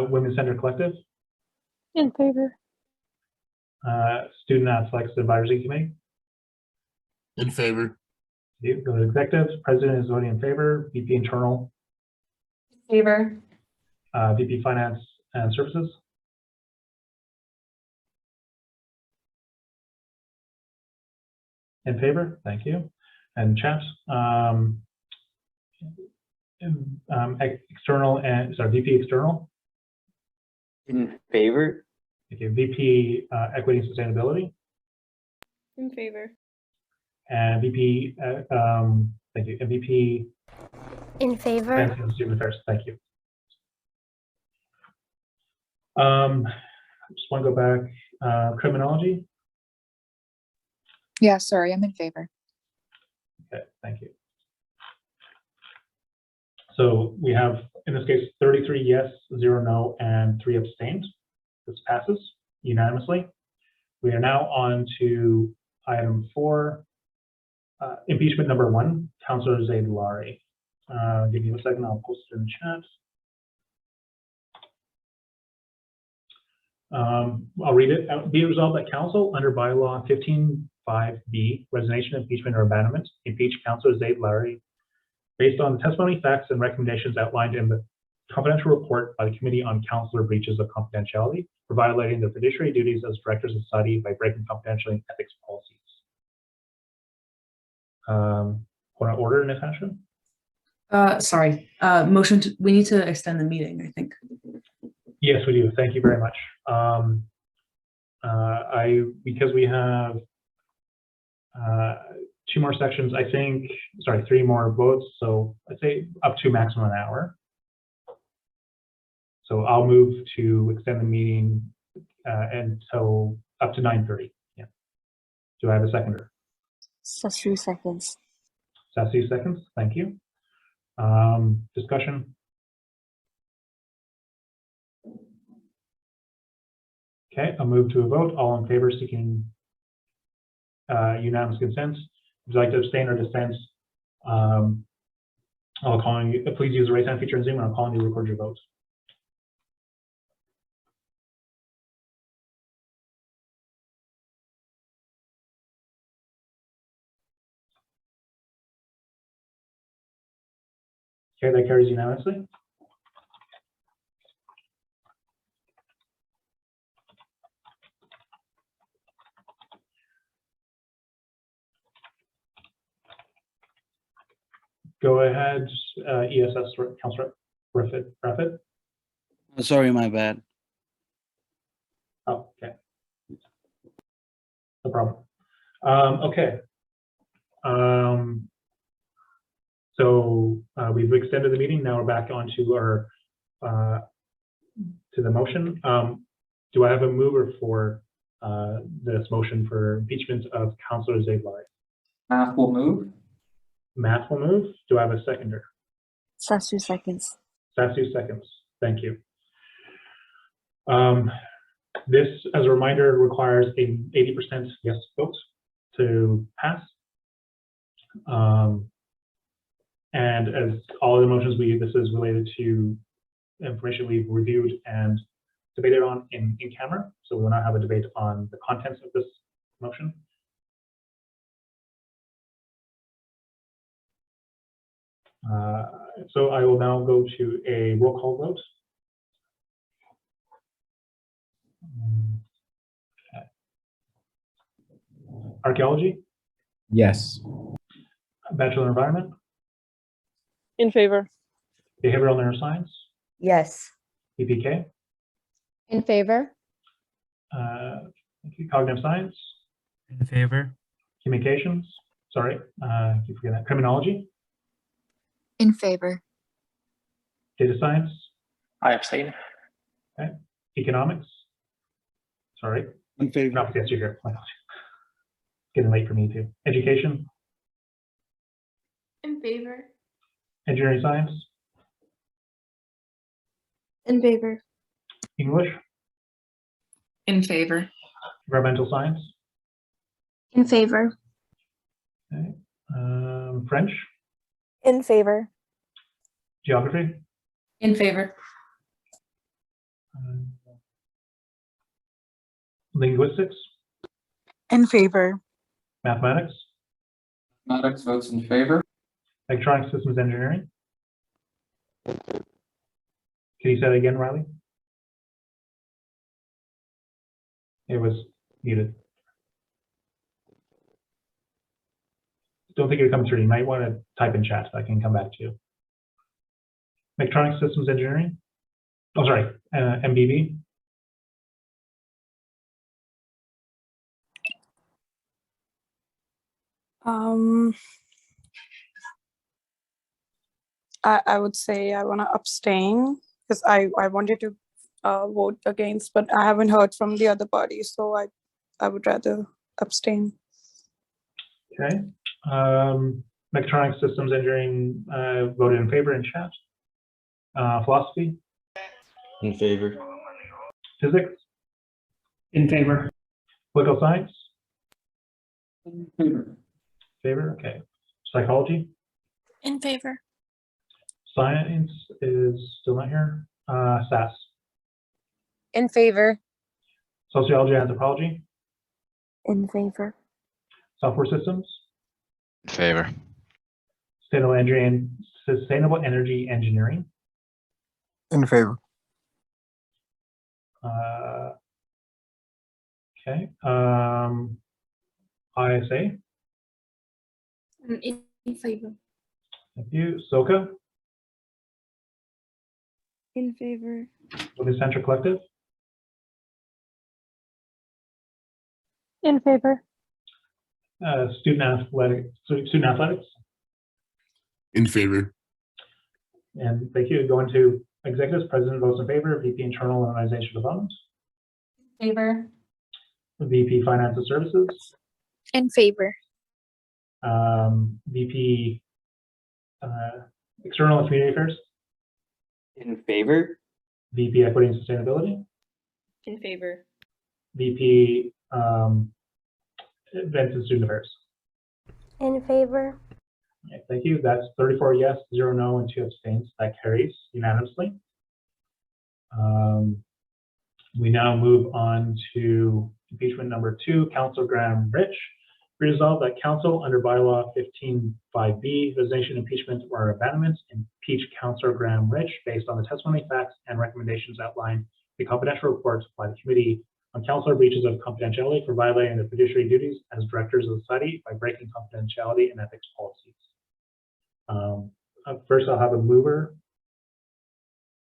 Women's Center Collective. In favor. Student Athletics Advisory Committee. In favor. The executives. President is voting in favor. VP Internal. Favor. VP Finance and Services. In favor. Thank you. And chat. External and VP External. In favor. Thank you. VP Equity and Sustainability. In favor. And VP, thank you. And VP In favor. and Student Affairs. Thank you. Just want to go back. Criminology. Yeah, sorry, I'm in favor. Okay, thank you. So we have, in this case, 33 yes, 0 no, and 3 abstained. This passes unanimously. We are now on to item 4, impeachment number 1, Councillor Zaid Lari. Give me a second, I'll post it in the chat. I'll read it. Be it resolved that Council, under bylaw 15(5)B, resignation, impeachment, or abandonment, impeach Councillor Zaid Lari based on the testimony, facts, and recommendations outlined in the confidential report by the Committee on Councillor Breaches of Confidentiality for violating their fiduciary duties as directors of society by breaking confidentiality and ethics policies. Point of order, Natasha? Sorry, motion to, we need to extend the meeting, I think. Yes, we do. Thank you very much. Because we have 2 more sections, I think, sorry, 3 more votes. So I'd say up to maximum an hour. So I'll move to extend the meeting until up to 9:30. Yeah. Do I have a seconder? Sfs seconds. Sfs seconds. Thank you. Discussion. Okay, I'll move to a vote. All in favor seeking unanimous consent. Would you like to abstain or dissent? I'll call on you. Please use the raise hand feature in Zoom, and I'll call on you to record your vote. Okay, that carries unanimously. Go ahead, ESS Councillor Raffit. Sorry, my bad. Oh, okay. No problem. Okay. So we've extended the meeting. Now we're back onto our to the motion. Do I have a mover for this motion for impeachment of Councillor Zaid Lari? Matt will move. Matt will move. Do I have a seconder? Sfs seconds. Sfs seconds. Thank you. This, as a reminder, requires a 80% yes vote to pass. And as all of the motions this is related to information we've reviewed and debated on in camera. So we will not have a debate on the contents of this motion. So I will now go to a roll call vote. Okay. Archaeology? Yes. Bachelor of Environment? In favor. Behavioral Neuroscience? Yes. BPK? In favor. Cognitive Science? In favor. Communications? Sorry, keep forgetting that. Criminology? In favor. Data Science? I abstain. Okay. Economics? Sorry. In favor. Not against you here. Getting late for me too. Education? In favor. Engineering Science? In favor. English? In favor. Environmental Science? In favor. Okay. French? In favor. Geography? In favor. Linguistics? In favor. Mathematics? Mathematics votes in favor. Electronic Systems Engineering? Can you say that again, Riley? It was muted. Don't think it comes through. You might want to type in chat so I can come back to you. Electronic Systems Engineering? Oh, sorry, MBB? I would say I want to abstain because I wanted to vote against, but I haven't heard from the other party, so I would rather abstain. Okay. Electronic Systems Engineering voted in favor in chat. Philosophy? In favor. Physics? In favor. Political science? In favor. Favor, okay. Psychology? In favor. Science is still not here. SAS? In favor. Sociology, anthropology? In favor. Software systems? In favor. Sustainable energy engineering? In favor. Okay. ISA? In favor. Thank you. SOCA? In favor. Women's Center Collective? In favor. Student athletics? In favor. And thank you. Going to executives, president votes in favor, VP internal and organizational development, Favor. VP finance and services, In favor. VP external and community affairs, In favor. VP equity and sustainability, In favor. VP events and student affairs. In favor. Okay, thank you. That's 34 yes, 0 no, and 2 abstains. That carries unanimously. We now move on to impeachment number 2, Councillor Graham Rich. Resolved that council under bylaw 15(5)B, resignation, impeachment, or abandonment, impeach Councillor Graham Rich based on the testimony, facts, and recommendations outlined in the confidential report by the Committee on Councillor Breaches of Confidentiality for violating their fiduciary duties as directors of the society by breaking confidentiality and ethics policies. First, I'll have a mover.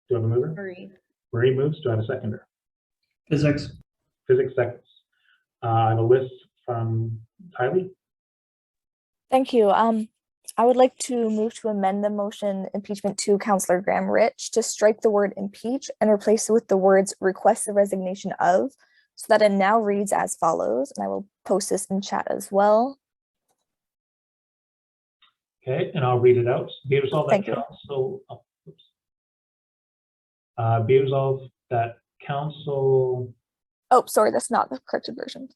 Do I have a mover? Marie. Marie moves. Do I have a seconder? Physics. Physics seconds. I have a list from Tylee. Thank you. I would like to move to amend the motion impeachment to Councillor Graham Rich to strike the word impeach and replace it with the words request the resignation of, so that it now reads as follows, and I will post this in chat as well. Okay, and I'll read it out. Be resolved that council. Be resolved that council. Oh, sorry, that's not the corrected version.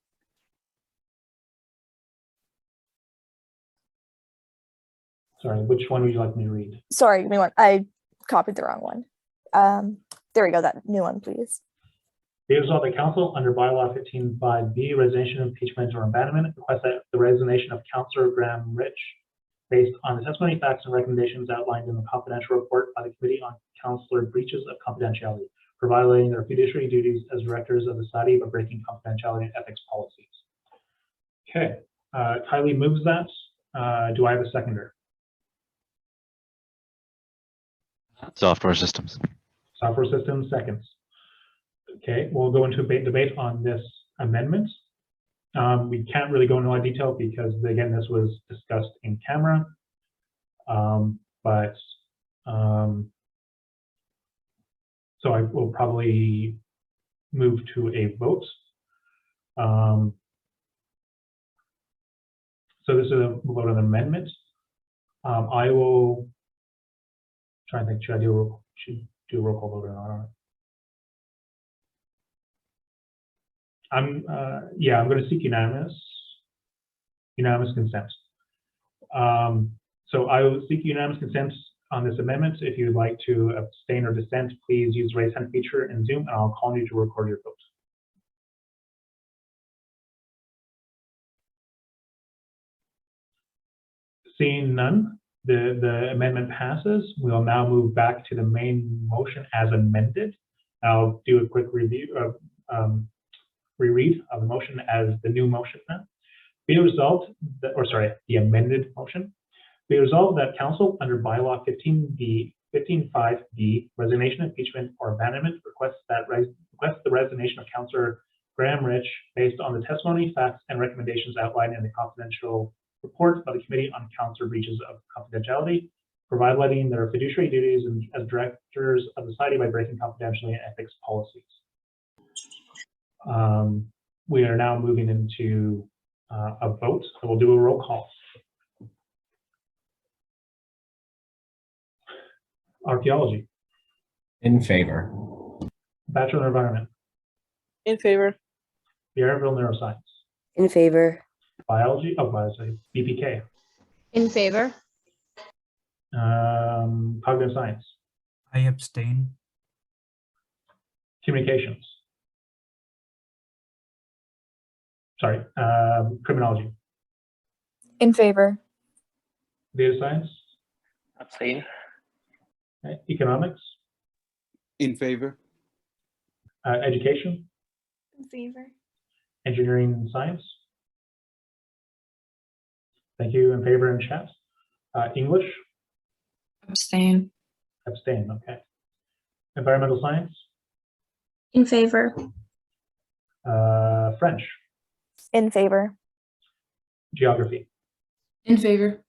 Sorry, which one would you like me to read? Sorry, give me one. I copied the wrong one. There we go, that new one, please. Be resolved that council under bylaw 15(5)B, resignation, impeachment, or abandonment, request that the resignation of Councillor Graham Rich based on the testimony, facts, and recommendations outlined in the confidential report by the Committee on Councillor Breaches of Confidentiality for violating their fiduciary duties as directors of the society by breaking confidentiality and ethics policies. Okay, Kylie moves that. Do I have a seconder? Software systems. Software systems seconds. Okay, we'll go into a debate on this amendment. We can't really go into a lot of detail because, again, this was discussed in camera. So I will probably move to a vote. So this is a vote on amendment. I will try and think, should do a roll call vote or not? I'm going to seek unanimous consent. So I will seek unanimous consent on this amendment. If you would like to abstain or dissent, please use the raise hand feature in Zoom, and I'll call you to record your vote. Seeing none, the amendment passes. We'll now move back to the main motion as amended. I'll do a quick review of reread of the motion as the new motion now. Be resolved that, or sorry, the amended motion. Be resolved that council under bylaw 15(5)B, resignation, impeachment, or abandonment requests the resignation of Councillor Graham Rich based on the testimony, facts, and recommendations outlined in the confidential report by the Committee on Councillor Breaches of Confidentiality for violating their fiduciary duties as directors of the society by breaking confidentiality and ethics policies. We are now moving into a vote. So we'll do a roll call. Archaeology. In favor. Bachelor of Environment. In favor. Behavioral neuroscience. In favor. Biology, BPK. In favor. Cognitive science. I abstain. Communications. Sorry, criminology. In favor. Data science. Abstain. Okay. Economics. In favor. Education. In favor. Engineering and science. Thank you. In favor in chat. English. Abstain. Abstain. Okay. Environmental science. In favor. French. In favor. Geography. In favor.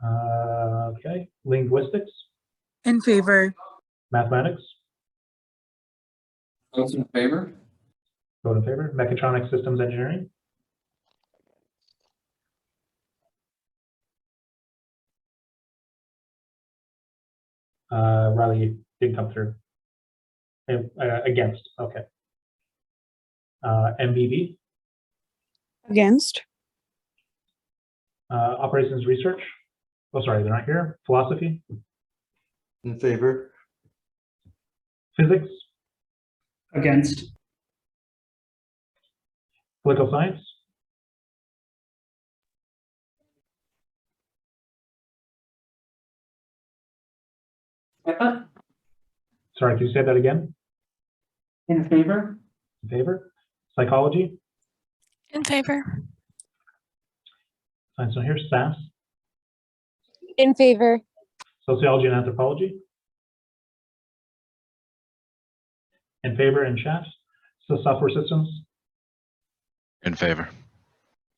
Okay. Linguistics. In favor. Mathematics. Votes in favor? Vote in favor. Mechatronic systems engineering. Riley didn't come through. Against. Okay. MBB. Against. Operations research. Oh, sorry, they're not here. Philosophy. In favor. Physics. Against. Political science. Sorry, can you say that again? In favor? In favor. Psychology. In favor. Science on here. SAS. In favor. Sociology and anthropology. In favor in chat. So software systems. In favor.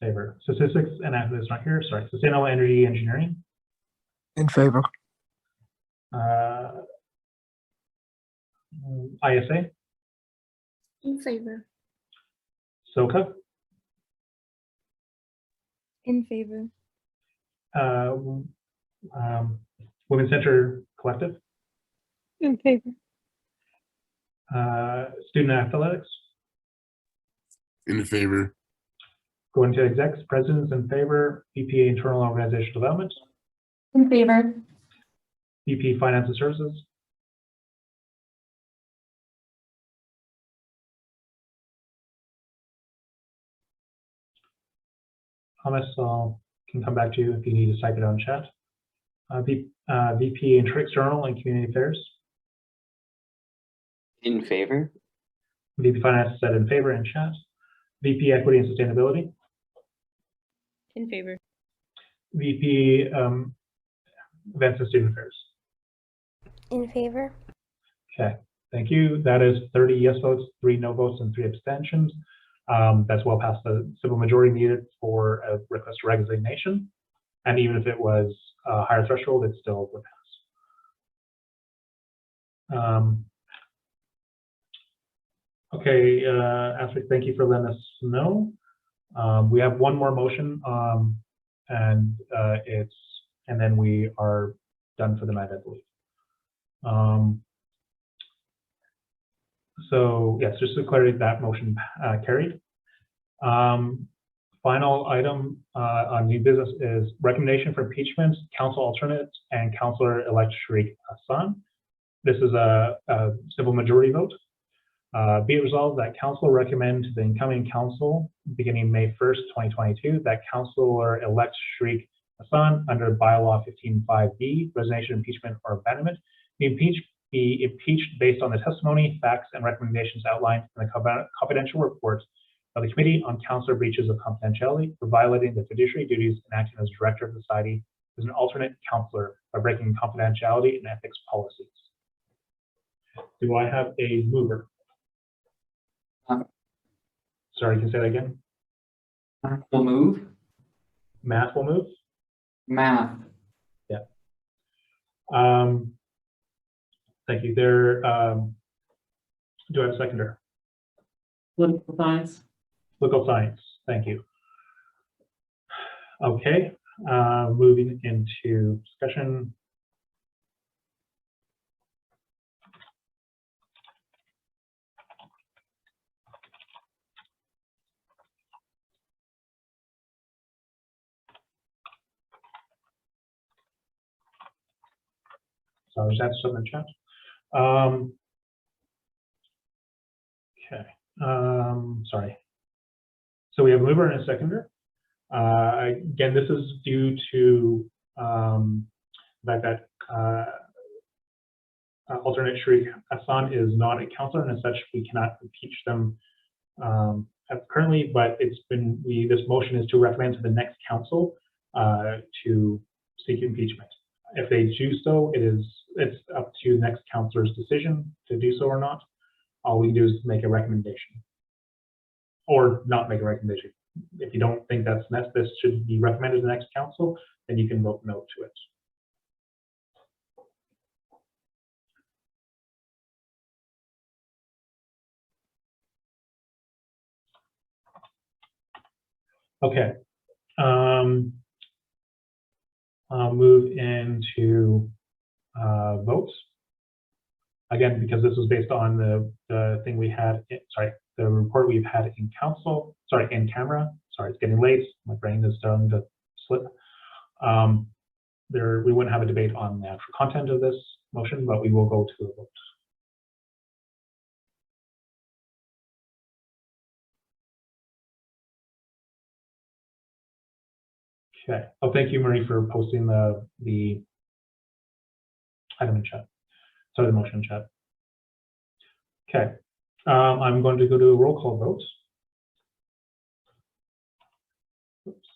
Favor. Statistics and it's not here. Sorry. Sustainable energy engineering. In favor. ISA. In favor. SOCA. In favor. Women's Center Collective. In favor. Student athletics. In favor. Going to execs, presidents in favor. VP internal organizational development. In favor. VP finance and services. Thomas, can come back to you if you need to type it on chat. VP external and community affairs. In favor. VP finance said in favor in chat. VP equity and sustainability. In favor. VP events and student affairs. In favor. Okay, thank you. That is 30 yes votes, 3 no votes, and 3 abstentions. That's well past the simple majority needed for a request for resignation. And even if it was a higher threshold, it still would pass. Okay, Astrid, thank you for letting us know. We have one more motion, and then we are done for the night, I believe. So yes, just to clarify, that motion carried. Final item on new business is recommendation for impeachment, council alternates, and councillor-elect Sharik Hassan. This is a simple majority vote. Be it resolved that council recommend to the incoming council beginning May 1st, 2022, that councillor-elect Sharik Hassan under bylaw 15.5b, resignation, impeachment, or abandonment, be impeached based on the testimony, facts, and recommendations outlined in the confidential report of the Committee on Councillor Breaches of Confidentiality for violating the fiduciary duties and acting as director of the society as an alternate councillor by breaking confidentiality and ethics policies. Do I have a mover? Sorry, can you say that again? Math will move. Math will move? Math. Yeah. Thank you. Do I have a seconder? Political science. Political science. Thank you. Okay. Moving into discussion. So I'll just add something in chat. Okay. Sorry. So we have a mover and a seconder. Again, this is due to the fact that alternate Sharik Hassan is not a counselor, and as such, we cannot impeach them currently. But it's been this motion is to recommend to the next council to seek impeachment. If they do so, it's up to the next councilor's decision to do so or not. All we do is make a recommendation, or not make a recommendation. If you don't think this should be recommended to the next council, then you can vote no to it. Okay. I'll move into votes. Again, because this was based on the thing we had, the report we've had in council, in camera. Sorry, it's getting late. My brain is starting to slip. We wouldn't have a debate on the actual content of this motion, but we will go to a vote. Okay. Oh, thank you, Marie, for posting the item in chat. Sorry, the motion in chat. Okay. I'm going to go to a roll call vote. Oops.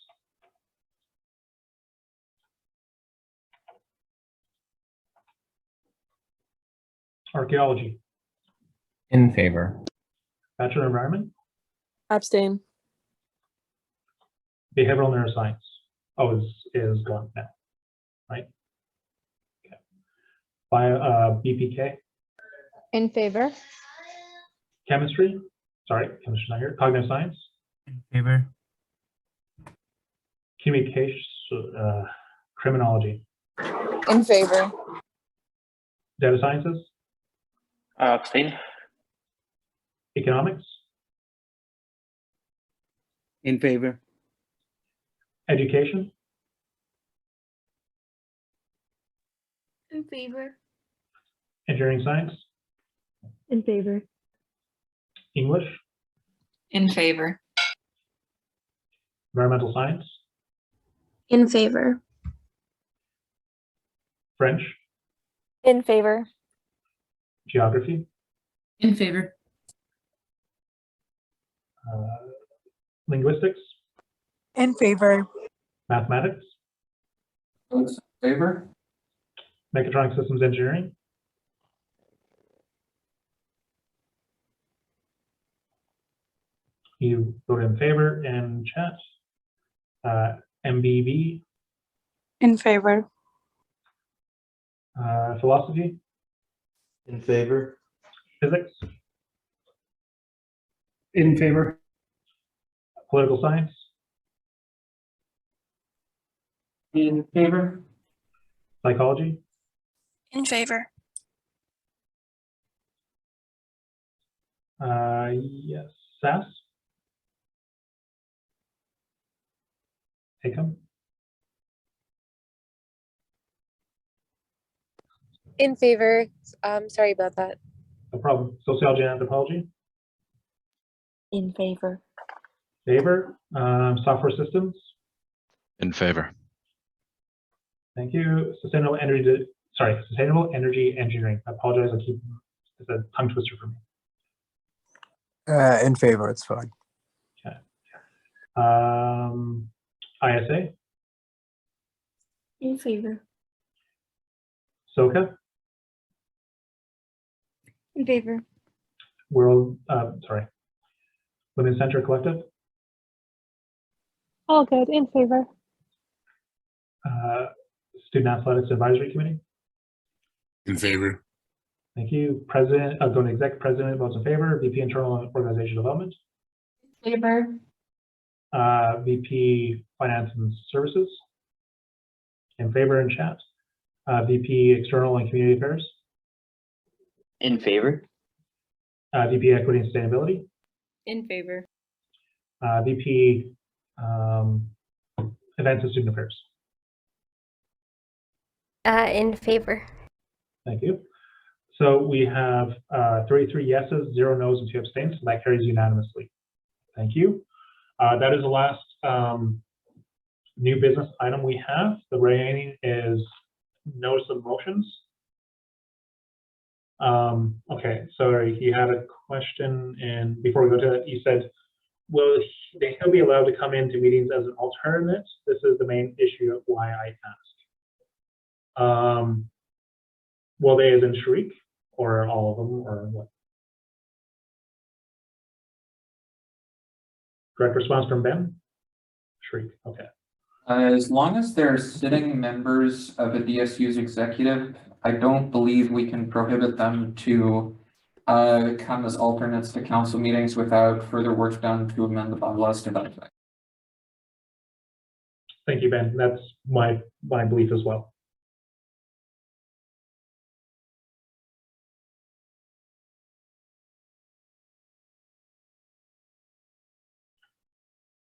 Archaeology. In favor. Bachelor of Environment. Abstain. Behavioral Neuroscience. Oh, is gone now, right? Okay. BPK. In favor. Chemistry. Sorry, chemistry's not here. Cognitive Science. In favor. Communication. Criminology. In favor. Data Sciences. Abstain. Economics. In favor. Education. In favor. Engineering Science. In favor. English. In favor. Environmental Science. In favor. French. In favor. Geography. In favor. Linguistics. In favor. Mathematics. In favor. Mechatronic Systems Engineering. You vote in favor in chat. MBB. In favor. Philosophy. In favor. Physics. In favor. Political Science. In favor. Psychology. In favor. Yes. SAS. Acom. In favor. Sorry about that. No problem. Sociology and Anthropology. In favor. Favor. Software Systems. In favor. Thank you. Sustainable Energy Engineering. I apologize. It's a tongue twister for me. In favor, it's fine. Okay. ISA. In favor. SOCA. In favor. Women's Center Collective. All good. In favor. Student Athletics Advisory Committee. In favor. Thank you. President, going to exec president votes in favor. VP Internal and Organizational Development. Favor. VP Finance and Services. In favor in chat. VP External and Community Affairs. In favor. VP Equity and Sustainability. In favor. VP Events and Student Affairs. In favor. Thank you. So we have 33 yeses, 0 noes, and 2 abstains. So that carries unanimously. Thank you. That is the last new business item we have. The remaining is notice of motions. Okay, sorry, you had a question, and before we go to that, you said, will they still be allowed to come into meetings as an alternate? This is the main issue of why I asked. Will they as in Shriek, or all of them, or what? Correct response from Ben? Shriek, okay. As long as they're sitting members of a DSU's executive, I don't believe we can prohibit them to come as alternates to council meetings without further work done to amend the bylaws to that effect. Thank you, Ben. That's my belief as well.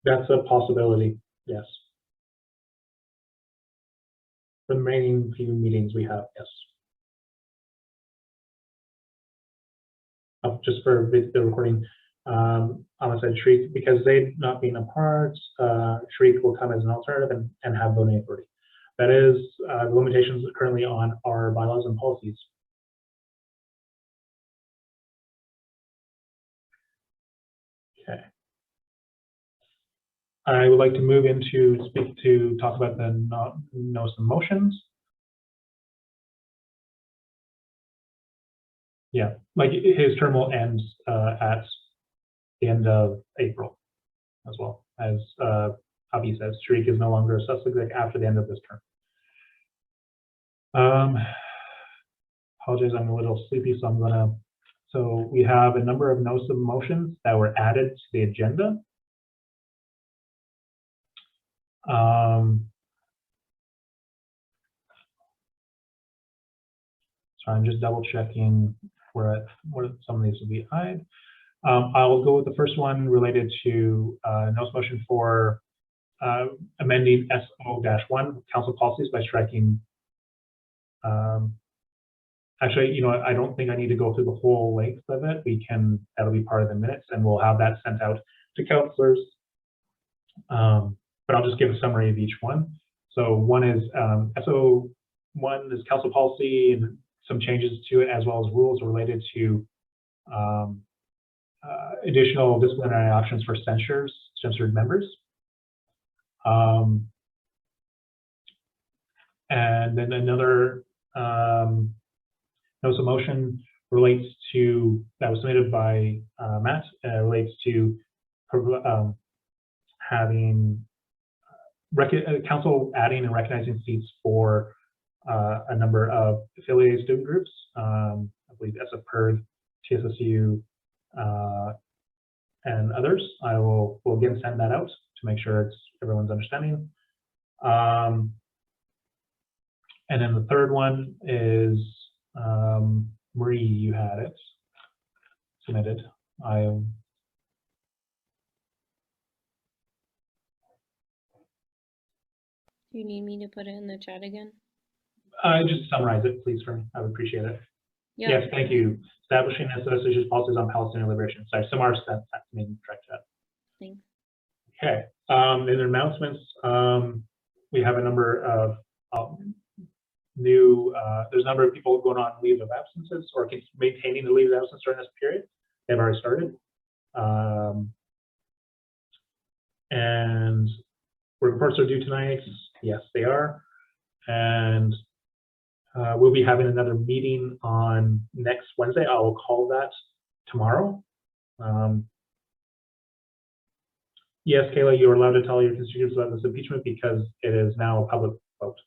That's a possibility, yes. For the remaining few meetings we have, yes. Just for the recording, I said Shriek, because they've not been a part, Shriek will come as an alternative and have voting authority. That is the limitations currently on our bylaws and policies. Okay. I would like to move into talk about the notice of motions. Yeah, like his term will end at the end of April as well. As Abby says, Shriek is no longer a SFS exec after the end of this term. Apologize, I'm a little sleepy, so so we have a number of notice of motions that were added to the agenda. So I'm just double checking where some of these will be added. I'll go with the first one related to notice motion for amending SO-1 council policies by striking. Actually, you know, I don't think I need to go through the whole length of it. That'll be part of the minutes, and we'll have that sent out to councillors. But I'll just give a summary of each one. So one is SO1 is council policy and some changes to it, as well as rules related to additional disciplinary options for censored members. And then another notice of motion relates to, that was submitted by Matt, relates to having council adding and recognizing seats for a number of affiliated student groups. I believe SFPERG, TSSU, and others. Will again send that out to make sure everyone's understanding. And then the third one is Marie, you had it submitted. Do you need me to put it in the chat again? Just summarize it, please, for me. I would appreciate it. Yeah. Yes, thank you. Establishing SFSS policies on Palestinian liberation. Sorry, some are sent to me in direct chat. Thanks. Okay. In announcements, we have a number of new. There's a number of people going on leave of absences or maintaining the leave of absence during this period. They've already started. And reports are due tonight. Yes, they are. And we'll be having another meeting on next Wednesday. I will call that tomorrow. Yes, Kayla, you're allowed to tell your constituents about this impeachment because it is now a public vote.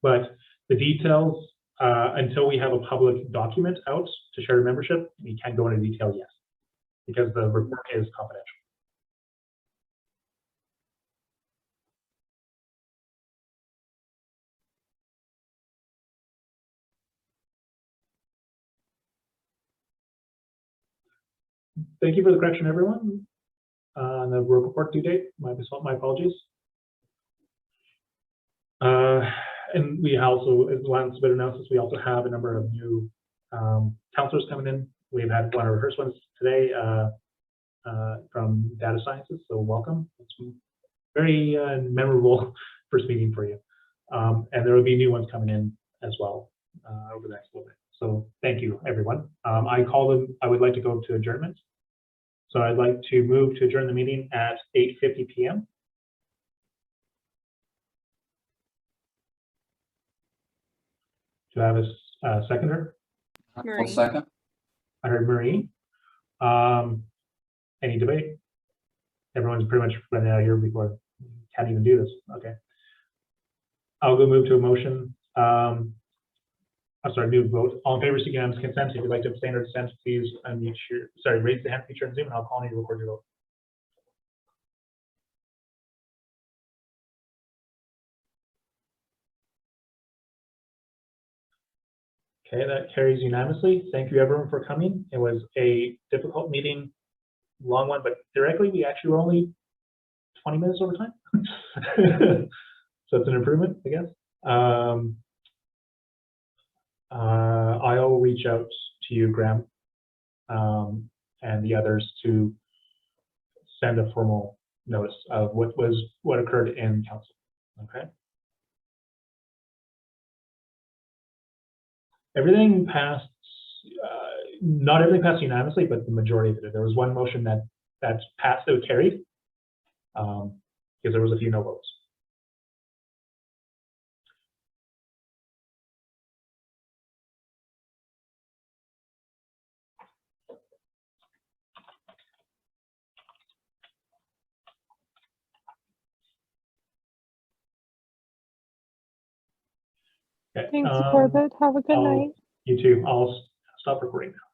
But the details, until we have a public document out to share membership, we can't go into detail yet because the report is confidential. Thank you for the correction, everyone. On the report due date, my apologies. And we also, as one bit of announcements, we also have a number of new counselors coming in. We've had one of our first ones today from data sciences, so welcome. It's very memorable first meeting for you. And there will be new ones coming in as well over the next little bit. So thank you, everyone. I would like to go to adjournment. So I'd like to move to adjourn the meeting at 8:50 p.m. Do I have a seconder? Full second. I heard Marie. Any debate? Everyone's pretty much running out of here before can't even do this. Okay. I'll go move to a motion. I'm sorry, new vote. All in favor, seeking unanimous consent. If you'd like to abstain or dissent, please unmute your, raise the hand feature in Zoom, and I'll call on you to record your vote. Okay, that carries unanimously. Thank you everyone for coming. It was a difficult meeting, long one, but theoretically we actually were only 20 minutes over time. So it's an improvement, I guess. I'll reach out to you, Graham, and the others to send a formal notice of what occurred in council. Okay. Everything passed. Not everything passed unanimously, but the majority of it. There was one motion that's passed that was carried because there was a few no votes. Okay. Thanks, Corbett. Have a good night. You too. I'll stop recording now.